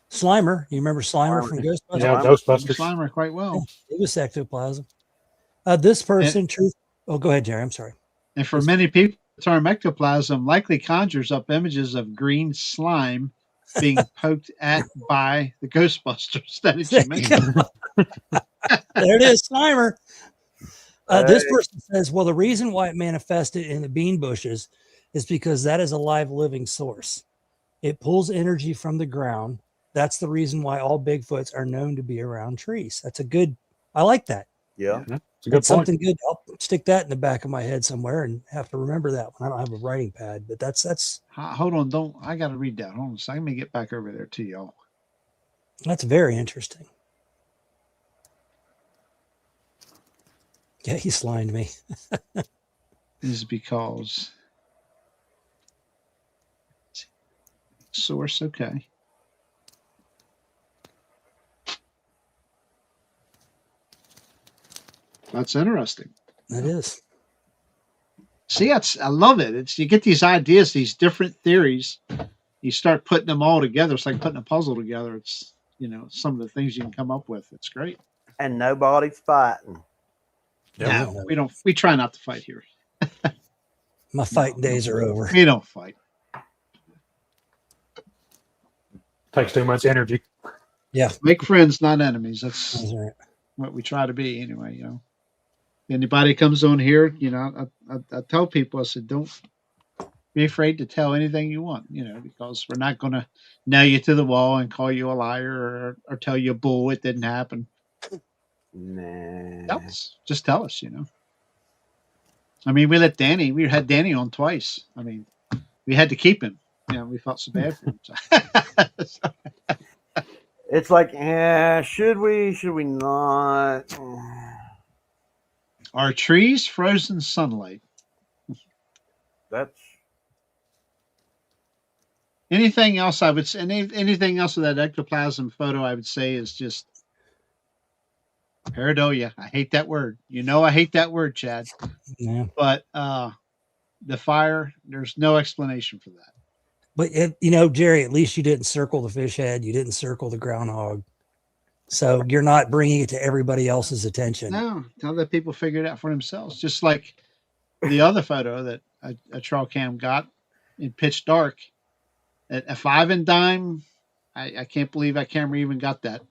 Slimer. You remember Slimer from Ghostbusters? Yeah, Ghostbusters. Slimer quite well. It was ectoplasm. This person, oh, go ahead, Jerry. I'm sorry. And for many people, the term ectoplasm likely conjures up images of green slime being poked at by the Ghostbusters. That is you mentioned. There it is, Slimer. This person says, well, the reason why it manifested in the bean bushes is because that is a live living source. It pulls energy from the ground. That's the reason why all Bigfoots are known to be around trees. I like that. Yeah. It's a good point. Something good. I'll stick that in the back of my head somewhere and have to remember that when I don't have a writing pad. But that's. Hold on, I got to read that. Hold on a second. Let me get back over there to y'all. That's very interesting. Yeah, he slimed me. Is because source, okay. That's interesting. It is. See, I love it. It's you get these ideas, these different theories. You start putting them all together. It's like putting a puzzle together. It's some of the things you can come up with. It's great. And nobody's fighting. No, we don't. We try not to fight here. My fighting days are over. We don't fight. Takes too much energy. Yeah. Make friends, not enemies. That's right. What we try to be anyway. Anybody comes on here, I tell people, I said, don't be afraid to tell anything you want, because we're not going to nail you to the wall and call you a liar or tell you a bull. It didn't happen. Nah. Just tell us, I mean, we had Danny on twice. I mean, we had to keep him. We felt so bad for him. It's like, should we not? Are trees frozen sunlight? That's anything else I would say. Anything else with that ectoplasm photo, I would say, is just pareidolia. I hate that word. I hate that word, Chad. Yeah. But the fire, there's no explanation for that. But Jerry, at least you didn't circle the fish head. You didn't circle the groundhog. So you're not bringing it to everybody else's attention. No, tell the people figure it out for themselves. Just like the other photo that a trail cam got in pitch dark at a 5 and dime. I can't believe that camera even got that.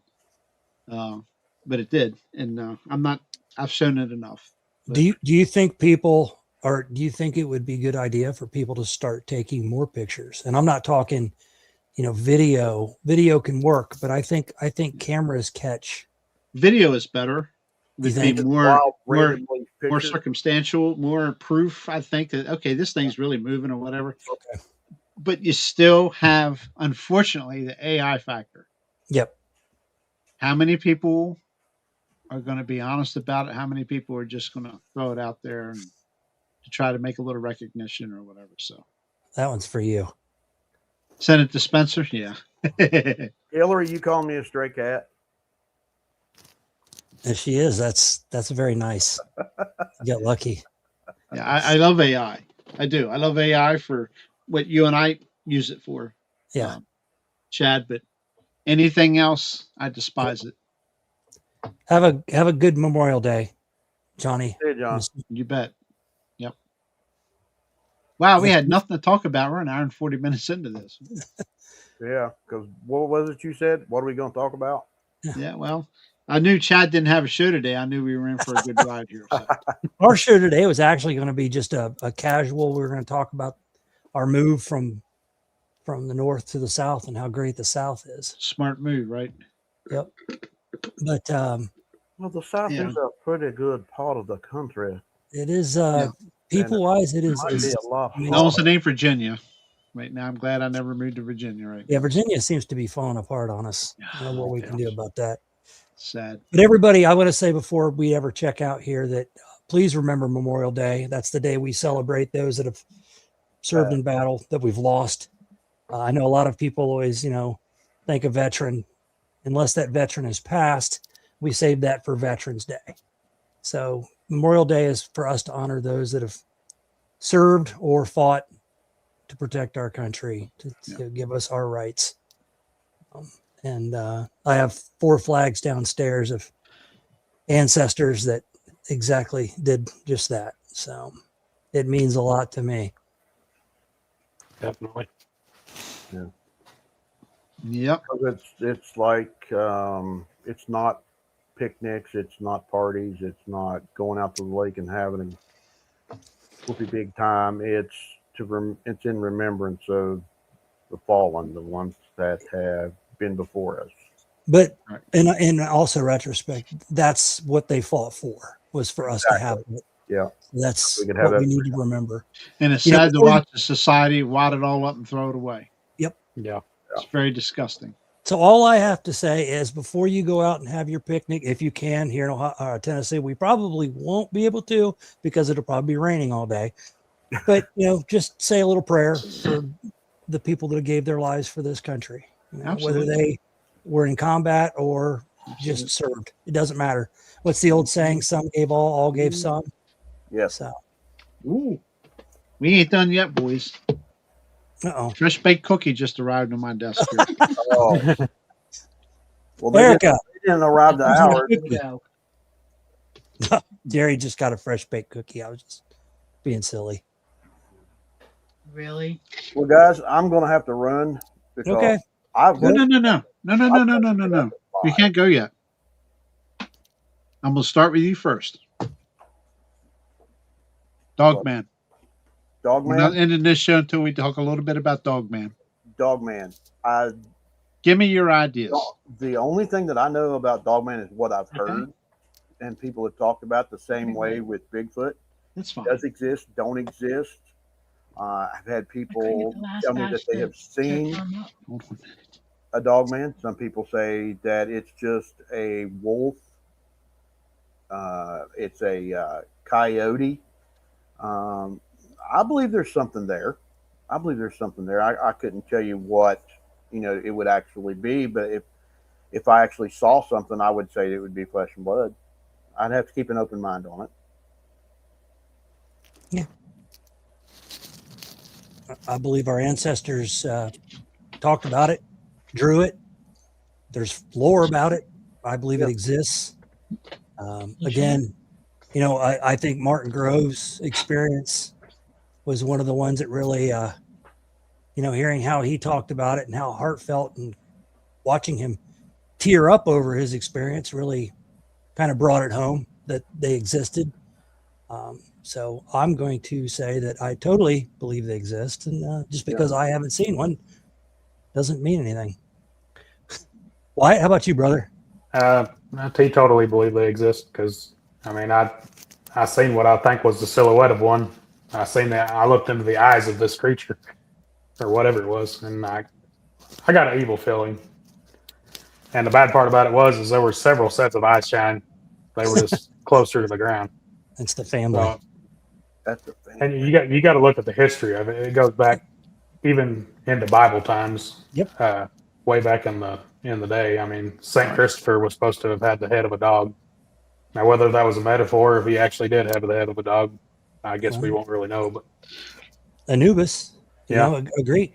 But it did. And I've shown it enough. But Do you think people, or do you think it would be a good idea for people to start taking more pictures? And I'm not talking, video can work, but I think cameras catch. Video is better. Would be more circumstantial, more proof. I think that, okay, this thing's really moving or whatever. Okay. But you still have, unfortunately, the AI factor. Yep. How many people are going to be honest about it? How many people are just going to throw it out there and to try to make a little recognition or whatever? So that one's for you. Send it to Spencer. Yeah. Hillary, you calling me a stray cat? And she is. That's very nice. You got lucky. Yeah, I love AI. I do. I love AI for what you and I use it for. Yeah. Chad, but anything else, I despise it. Have a good Memorial Day, Johnny. Hey, John. You bet. Yep. Wow, we had nothing to talk about. We're an hour and 40 minutes into this. Yeah, because what was it you said? What are we going to talk about? Yeah, well, I knew Chad didn't have a show today. I knew we were in for a good ride here. So. Our show today was actually going to be just a casual. We were going to talk about our move from the north to the south and how great the South is. Smart move, right? Yep. But Well, the South is a pretty good part of the country. it is people wise. It is. Might be a lot. No one's named Virginia. Right now, I'm glad I never moved to Virginia. Right? Yeah, Virginia seems to be falling apart on us. I don't know what we can do about that. Sad. But everybody, I want to say before we ever check out here that please remember Memorial Day. That's the day we celebrate those that have served in battle, that we've lost. I know a lot of people always, think of veteran. Unless that veteran has passed, we save that for Veterans Day. So Memorial Day is for us to honor those that have served or fought to protect our country, to give us our rights. And I have 4 flags downstairs of ancestors that exactly did just that. So it means a lot to me. Definitely. Yeah. Yep. It's like it's not picnics, it's not parties, it's not going out to the lake and having a whoopee big time. It's in remembrance of the fallen, the ones that have been before us. But in also retrospect, that's what they fought for, was for us to have it. Yeah. That's We could have what we that. need to remember. And it's sad to watch the society wad it all up and throw it away. Yep. Yeah. It's very disgusting. So all I have to say is before you go out and have your picnic, if you can, here in Ohio, Tennessee, we probably won't be able to because it'll probably be raining all day. But, just say a little prayer for the people that gave their lives for this country, whether they were in combat or just served. It doesn't matter. What's the old saying? Some gave all gave some. Yes. So, Ooh. We ain't done yet, boys. Fresh baked cookie just arrived on my desk here. Well, Erica. They didn't arrive the hour. Jerry just got a fresh baked cookie. I was just being silly. Really? Well, guys, I'm going to have to run. Because Okay. No. You can't go yet. I'm going to start with you first. Dogman. We're not Dogman. ending this show until we talk a little bit about Dogman. Dogman. Give me your ideas. The only thing that I know about Dogman is what I've heard, and people have talked about the same way with Bigfoot. That's fine. Does exist, don't exist. I've had people tell me that they have seen a Dogman. Some people say that it's just a wolf. It's a coyote. I believe there's something there. I couldn't tell you what it would actually be, but if I actually saw something, I would say it would be flesh and blood. I'd have to keep an open mind on it. Yeah. I believe our ancestors talked about it, drew it. There's lore about it. I believe it exists. Again, I think Martin Grove's experience was one of the ones that really, hearing how he talked about it and how heartfelt, and watching him tear up over his experience really kind of brought it home that they existed. So I'm going to say that I totally believe they exist. And just because I haven't seen one doesn't mean anything. Wyatt, how about you, brother? I totally believe they exist because, I seen what I think was the silhouette of one. I seen that. I looked into the eyes of this creature or whatever it was, and I got an evil feeling. And the bad part about it was there were several sets of eye shine. They were just closer to the ground. It's the family. That's the thing. And you got to look at the history of it. It goes back even into Bible times. Yep. Way back in the day. Saint Christopher was supposed to have had the head of a dog. Now, whether that was a metaphor or if he actually did have the head of a dog, I guess we won't really know. But Anubis, agreed.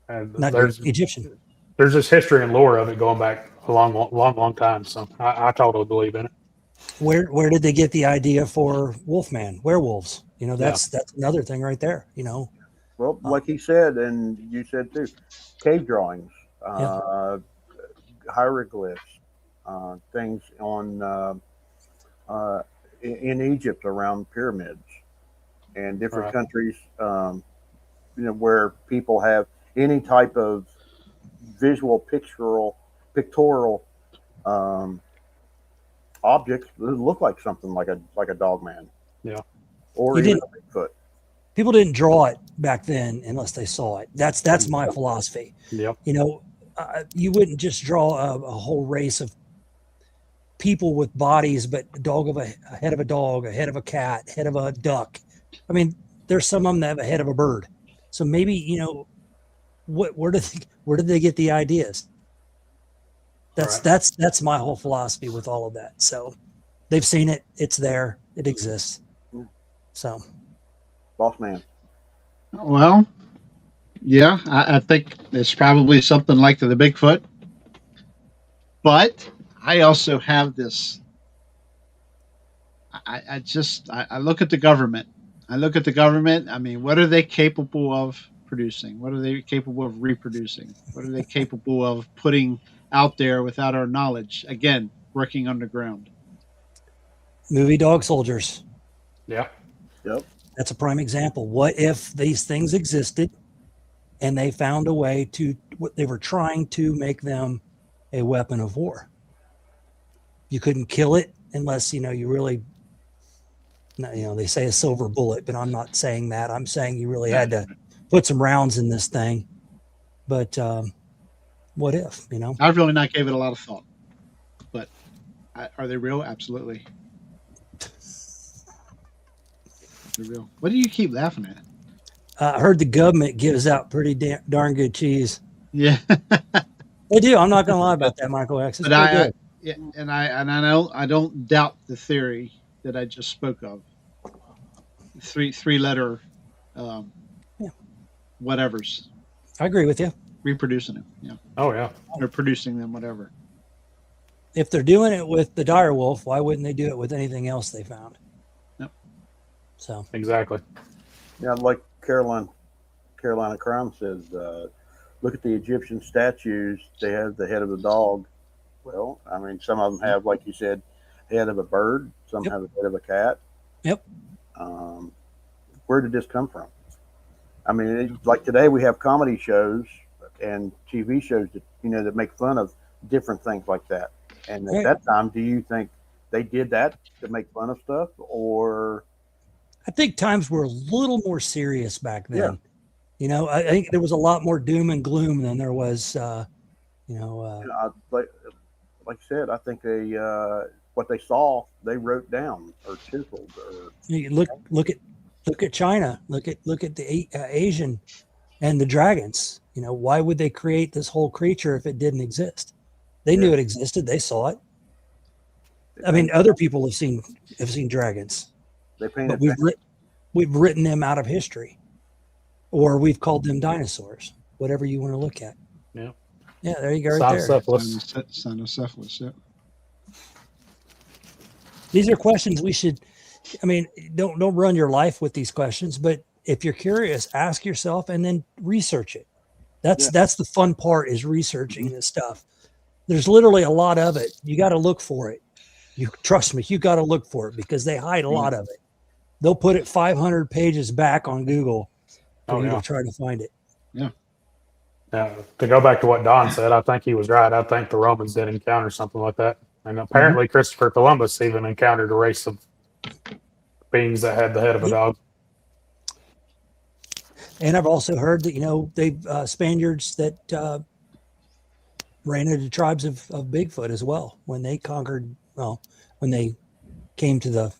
And Not there's Egyptian. There's this history and lore of it going back a long time. So I totally believe in it. Where did they get the idea for Wolfman, werewolves? You know, that's another thing right there. You know, Well, like he said, and you said too, cave drawings, hieroglyphs, things on in Egypt around pyramids and different countries, where people have any type of visual, pictorial objects that look like something like a dog man. Yeah. Or even a Bigfoot. People didn't draw it back then unless they saw it. That's my philosophy. Yep. You know, you wouldn't just draw a whole race of people with bodies, but a head of a dog, a head of a cat, head of a duck. I mean, there's some of them that have a head of a bird. So maybe, you know, where did they get the ideas? That's my whole philosophy with all of that. So they've seen it. It's there. It exists. So. Boss man. Well, yeah, I think it's probably something like the Bigfoot. But I also have this. I look at the government. I mean, what are they capable of producing? What are they capable of reproducing? What are they capable of putting out there without our knowledge? Again, working underground. Movie Dog Soldiers. Yeah. Yep. That's a prime example. What if these things existed and they found a way to, they were trying to make them a weapon of war? You couldn't kill it unless, you know, you really, you know, they say a silver bullet, but I'm not saying that. I'm saying you really had to put some rounds in this thing. But what if, you know? I've really not gave it a lot of thought. But are they real? Absolutely. They're real. What do you keep laughing at? I heard the government gives out pretty darn good cheese. Yeah. They do. I'm not going to lie about that, Michael X. It's But pretty good. Yeah, and I know I don't doubt the theory that I just spoke of. Three letter, whatevers. I agree with you. Reproducing them, yeah. Oh yeah. Or producing them, whatever. If they're doing it with the dire wolf, why wouldn't they do it with anything else they found? Yep. So exactly. Yeah, like Carolina Crown says, look at the Egyptian statues. They have the head of a dog. Well, I mean, some of them have, like you said, head of a bird. Some have the head of a cat. Yep. Where did this come from? I mean, like today we have comedy shows and TV shows that, you know, that make fun of different things like that. And at that time, do you think they did that to make fun of stuff, or? I think times were a little more serious back then. Yeah. You know, I think there was a lot more doom and gloom than there was, Like I said, I think they what they saw, they wrote down or chiseled. Or you look at China. Look at the Asian and the dragons. You know, why would they create this whole creature if it didn't exist? They knew it existed. They saw it. I mean, other people have seen dragons, but we've written them out of history, or we've called them dinosaurs. Whatever you want to look at. Yeah. Yeah, there you go. Right there. Cynocephalus, yeah. These are questions we should. I mean, don't run your life with these questions, but if you're curious, ask yourself and then research it. That's the fun part, is researching this stuff. There's literally a lot of it. You got to look for it. You trust me, you got to look for it, because they hide a lot of it. They'll put it 500 pages back on Google for you to try to find it. Yeah. To go back to what Don said, I think he was right. I think the Romans did encounter something like that. And apparently Christopher Columbus even encountered a race of beings that had the head of a dog. And I've also heard that, you know, they've Spaniards that ran into tribes of Bigfoot as well when they conquered, when they came to the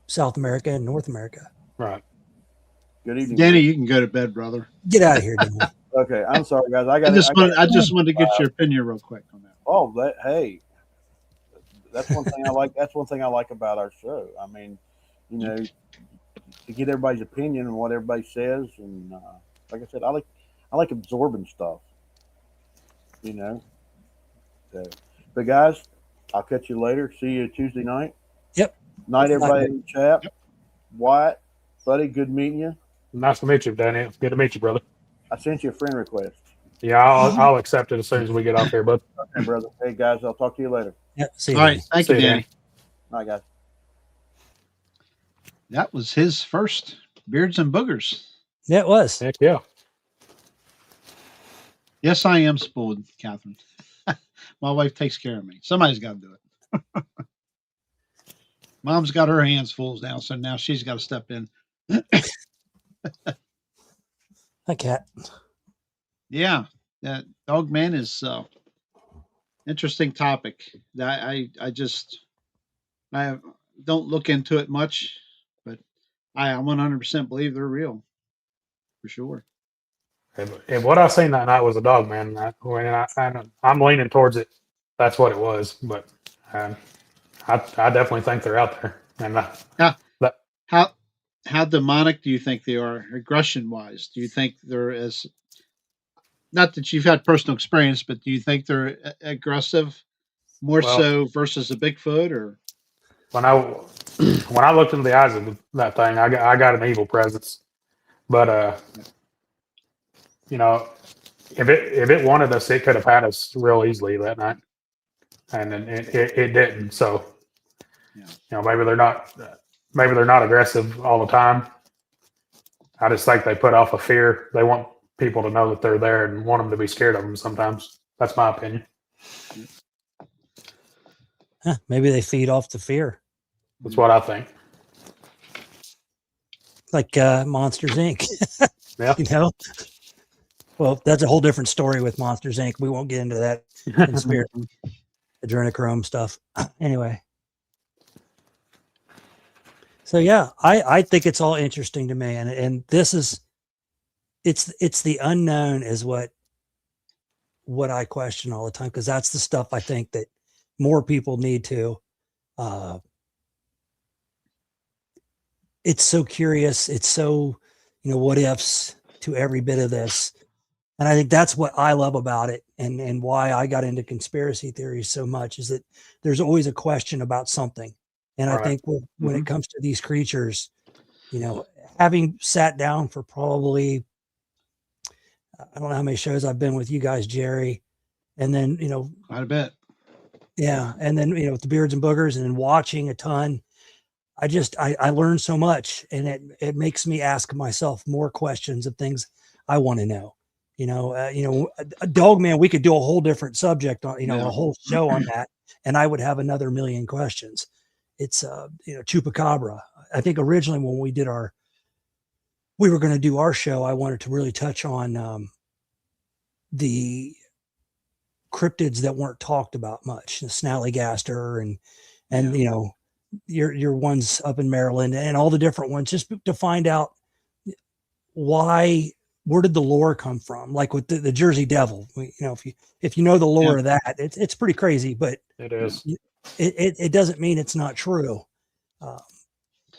South America and North America. Right. Good evening, Danny. You can go to bed, brother. Get out of here, Danny. Okay, I'm sorry, guys. I just wanted to get your opinion real quick on that. Oh, hey, that's one thing I like. That's one thing I like about our show. I mean, you know, to get everybody's opinion and what everybody says, and like I said, I like absorbing stuff. You know, so But guys, I'll catch you later. See you Tuesday night. Yep. Night, everybody in the chat. Yep. Wyatt, buddy, good meeting you. Nice to meet you, Danny. Good to meet you, brother. I sent you a friend request. Yeah, I'll accept it as soon as we get off here, bud. Okay, brother. Hey, guys, I'll talk to you later. Yep. See you. All right. Danny. Thank See you, you, Danny. Night, guys. That was his first Beards and Boogers. Yeah, it was. Heck yeah. Yes, I am spoiled, Catherine. My wife takes care of me. Somebody's got to do it. Mom's got her hands full now, so now she's got to step in. Hi, Cat. Yeah, that dog man is interesting topic. I don't look into it much, but I 100% believe they're real, for sure. And what I seen that night was a dog, man. I'm leaning towards it. That's what it was, but I definitely think they're out there. And How demonic do you think they are, aggression wise? Do you think they're as, not that you've had personal experience, but do you think they're aggressive more so versus a Bigfoot? Or when I looked into the eyes of that thing, I got an evil presence. But you know, if it wanted us, it could have had us real easily that night, and then it didn't. So, Yeah. you know, maybe they're not aggressive all the time. I just think they put off a fear. They want people to know that they're there and want them to be scared of them. Sometimes that's my opinion. Huh, maybe they feed off the fear, That's what I think. like Monsters Inc. Yeah. You know. Well, that's a whole different story with Monsters Inc. We won't get into that conspiracy, adrenochrome stuff. Anyway. So yeah, I think it's all interesting to me, and this is, it's the unknown is what I question all the time, because that's the stuff I think that more people need to. It's so curious. It's so, what ifs to every bit of this. And I think that's what I love about it, and why I got into conspiracy theories so much, is that there's always a question about something. And I think when it comes to these creatures, having sat down for probably, I don't know how many shows I've been with you guys, Jerry, and then, quite a bit. Yeah. And then, with the Beards and Boogers, and then watching a ton, I learned so much, and it makes me ask myself more questions of things I want to know. A dog man, we could do a whole different subject on, a whole show on that, and I would have another million questions. It's, Chupacabra. I think originally when we were going to do our show, I wanted to really touch on the cryptids that weren't talked about much, the Snallygaster and your ones up in Maryland and all the different ones, just to find out where did the lore come from? Like with the Jersey Devil, if you know the lore of that, it's pretty crazy, but it is. It doesn't mean it's not true.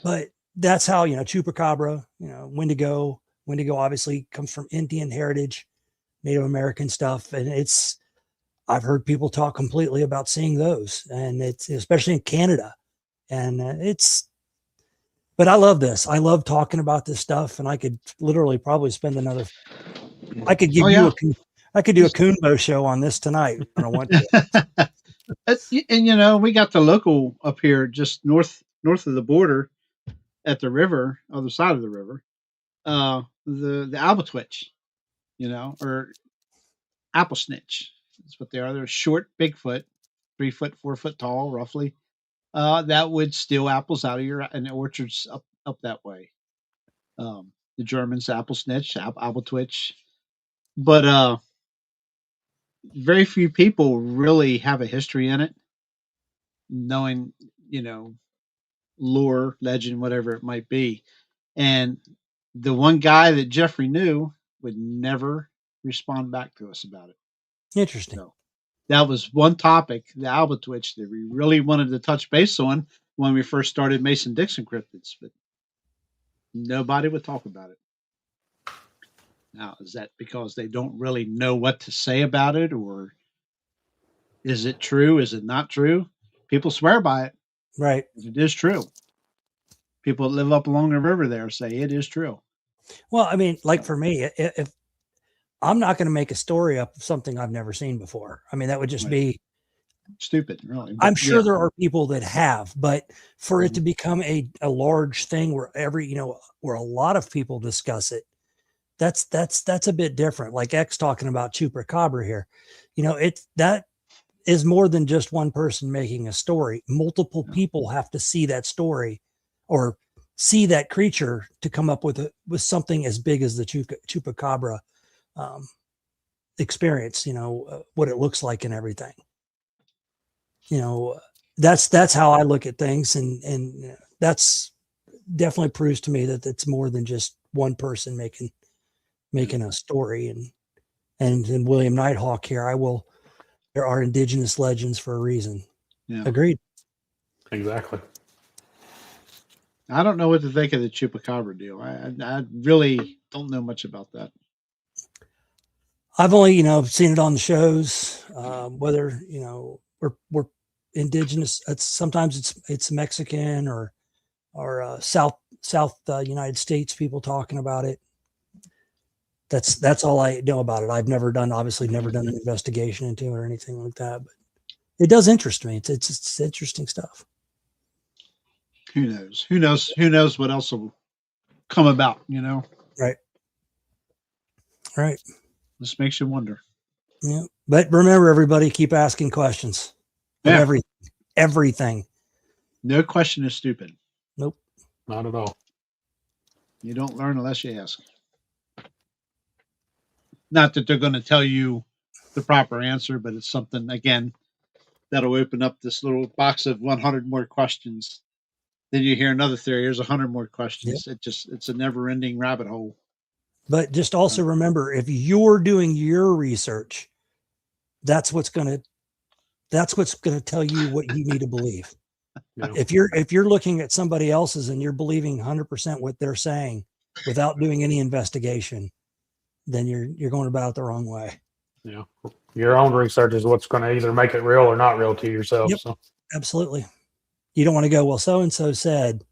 But that's how, Chupacabra, Wendigo obviously comes from Indian heritage, Native American stuff. And I've heard people talk completely about seeing those, and it's especially in Canada. And but I love this. I love talking about this stuff, and I could literally probably spend I could give I could do a Coonbo show on this tonight when I want to. And we got the local up here just north of the border at the river, other side of the river, the albatwitch, or apple snitch. That's what they are. They're short Bigfoot, 3 foot, 4 foot tall, roughly. That would steal apples out of in the orchards up that way. The Germans, apple snitch, apple twitch, but very few people really have a history in it, knowing, lore, legend, whatever it might be. And the one guy that Jeffrey knew would never respond back to us about it. Interesting. So that was one topic, the albatwitch, that we really wanted to touch base on when we first started Mason-Dixon Cryptids, but nobody would talk about it. Now, is that because they don't really know what to say about it, or Is it true? Is it not true? People swear by it. Right. It is true. People that live up along the river there say it is true. Well, I mean, like for me, if I'm not going to make a story up of something I've never seen before, I mean, that would just be stupid, really. I'm sure there are people that have, but for it to become a large thing where where a lot of people discuss it, that's a bit different. Like X talking about Chupacabra here, that is more than just one person making a story. Multiple people have to see that story or see that creature to come up with something as big as the Chupacabra experience, what it looks like and everything. That's how I look at things. And that's definitely proves to me that it's more than just one person making a story. And William Nighthawk here, there are indigenous legends for a reason. Yeah. Agreed. Exactly. I don't know what to think of the Chupacabra deal. I really don't know much about that. I've only, seen it on the shows, whether, we're indigenous. Sometimes it's Mexican or South United States people talking about it. That's all I know about it. I've never done an investigation into it or anything like that, but it does interest me. It's interesting stuff. Who knows? Who knows what else will come about, Right. This makes you wonder. Yeah. But remember, everybody, keep asking questions. Yeah. Everything. No question is stupid. Nope. Not at all. You don't learn unless you ask. Not that they're going to tell you the proper answer, but it's something, again, that'll open up this little box of 100 more questions. Then you hear another theory. Here's 100 more questions. Yep. It's a never ending rabbit hole. But just also remember, if you're doing your research, that's what's going to tell you what you need to believe. Yeah. If you're looking at somebody else's and you're believing 100% what they're saying without doing any investigation, then you're going about it the wrong way. Yeah. Your own research is what's going to either make it real or not real to yourself. Yep. So absolutely. You don't want to go, well, so-and-so said,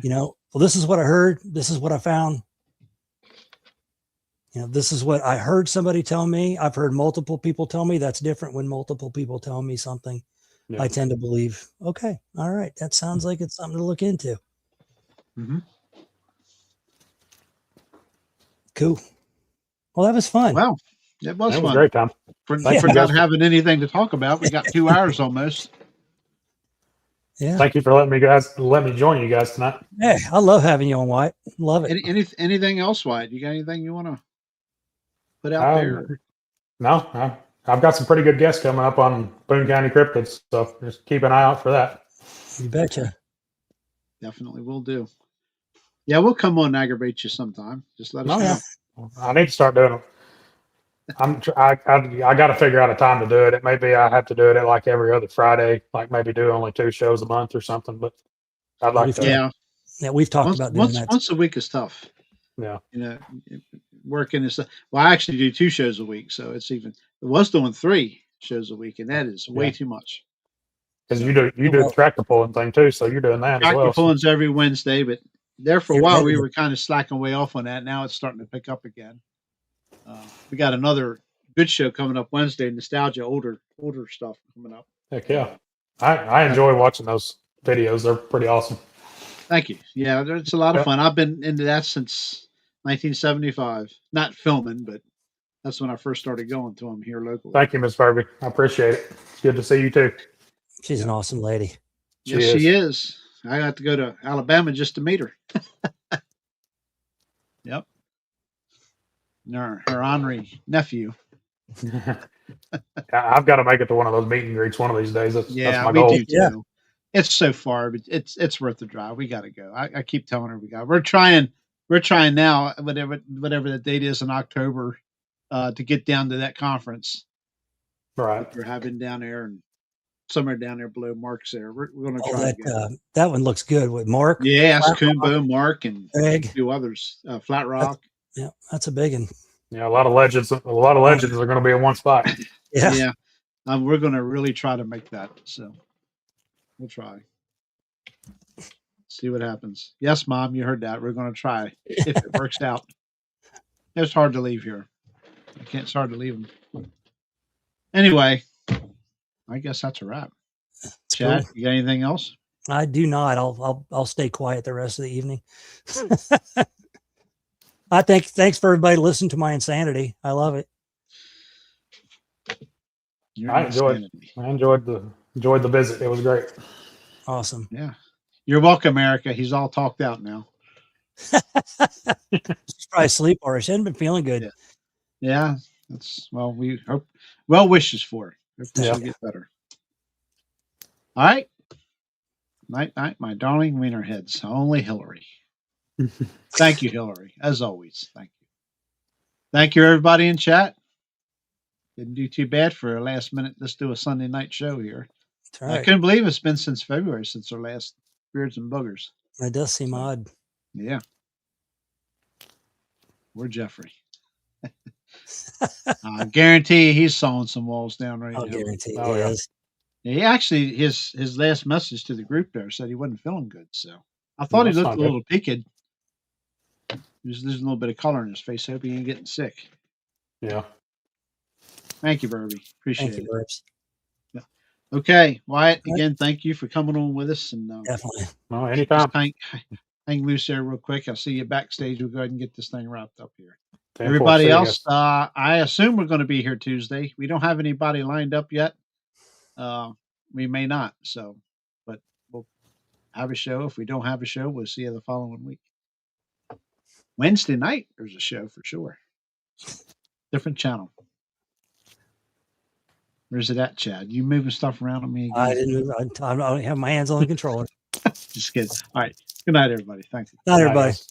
well, this is what I heard. This is what I found. This is what I heard somebody tell me. I've heard multiple people tell me. That's different when multiple people tell me something. Yeah. I tend to believe, okay, all right, that sounds like it's something to look into. Mm-hmm. Cool. Well, that was fun. Well, it was fun. Great time. For not having anything to talk about, we got 2 hours almost. Yeah. Thank you for letting me join you guys tonight. Hey, I love having you on, White. Love it. Anything else, White? You got anything you want to put out there? No, I've got some pretty good guests coming up on Boone County Cryptids, so just keep an eye out for that. You betcha. Definitely will do. Yeah, we'll come on and aggravate you sometime. Just let us know. Yeah. I need to start doing it. I got to figure out a time to do it. It may be I have to do it at like every other Friday, like maybe do only 2 shows a month or something. But I'd like to. Yeah, we've talked about doing that. Once a week is tough. Yeah. Working is well, I actually do 2 shows a week, so it was doing 3 shows a week, and that is way too much. Because you do the tractor pulling thing too, so you're doing that as well. Tractor pulling's every Wednesday, but there for a while we were kind of slacking way off on that. Now it's starting to pick up again. We got another good show coming up Wednesday, nostalgia, older stuff coming up. Heck yeah. I enjoy watching those videos. They're pretty awesome. Thank you. Yeah, it's a lot of fun. I've been into that since 1975. Not filming, but that's when I first started going to them here locally. Thank you, Ms. Furby. I appreciate it. It's good to see you too. She's an awesome lady. She is. I got to go to Alabama just to meet her. Yep. Her honorary nephew. I've got to make it to one of those meet and greets one of these days. That's my goal. Do too. Yeah. It's so far, but it's worth the drive. We got to go. I keep telling her we got. We're trying now. Whatever the date is in October, to get down to that conference. Right. We're having down there and somewhere down there below Mark's there. We're going to try that. That one looks good with Mark. Yeah, it's Kumbo, Mark, and Greg. A few others. Flat Rock. That's a big one. Yeah, a lot of legends. A lot of legends are going to be in one spot. Yeah. We're going to really try to make that. So we'll try. See what happens. Yes, Mom, you heard that. We're going to try if it works out. It's hard to leave here. It's hard to leave them. Anyway, I guess that's a wrap. Chad, you got anything else? I do not. I'll stay quiet the rest of the evening. Thanks for everybody listening to my insanity. I love it. I enjoyed the visit. It was great. Awesome. Yeah. You're welcome, Erica. He's all talked out now. She's probably asleep or she hadn't been feeling good. Yeah. That's we hope well wishes for her. Hope she'll get better. All right. Night, my darling wiener heads. Only Hillary. Thank you, Hillary. As always. Thank you. Thank you, everybody in chat. Didn't do too bad for a last minute. Let's do a Sunday night show here. That's right. I couldn't believe it's been since February since our last Beards and Boogers. That does seem odd. Yeah. We're Jeffrey. I guarantee he's sawing some walls down right I'll now. guarantee Oh, it yeah. is. He actually his last message to the group there said he wasn't feeling good. So I thought he That's looked not a little peaked. There's a little bit of color in his face. Hope he ain't getting sick. Yeah. Thank you, Burby. Appreciate Thank you, it. Burbs. Okay, Wyatt. Again, thank you for coming on with us. And Definitely. No, anytime. just hang loose there real quick. I'll see you backstage. We'll go ahead and get this thing wrapped up here. 10-4, Everybody see you else, guys. I assume we're going to be here Tuesday. We don't have anybody lined up yet. We may not. So, but we'll have a show. If we don't have a show, we'll see you the following week. Wednesday night, there's a show for sure. Different channel. Where's it at, Chad? You moving stuff around on me again? I didn't. I don't have my hands on the controller. Just kidding. All right. Good night, everybody. Thank you. Not Night, everybody. guys.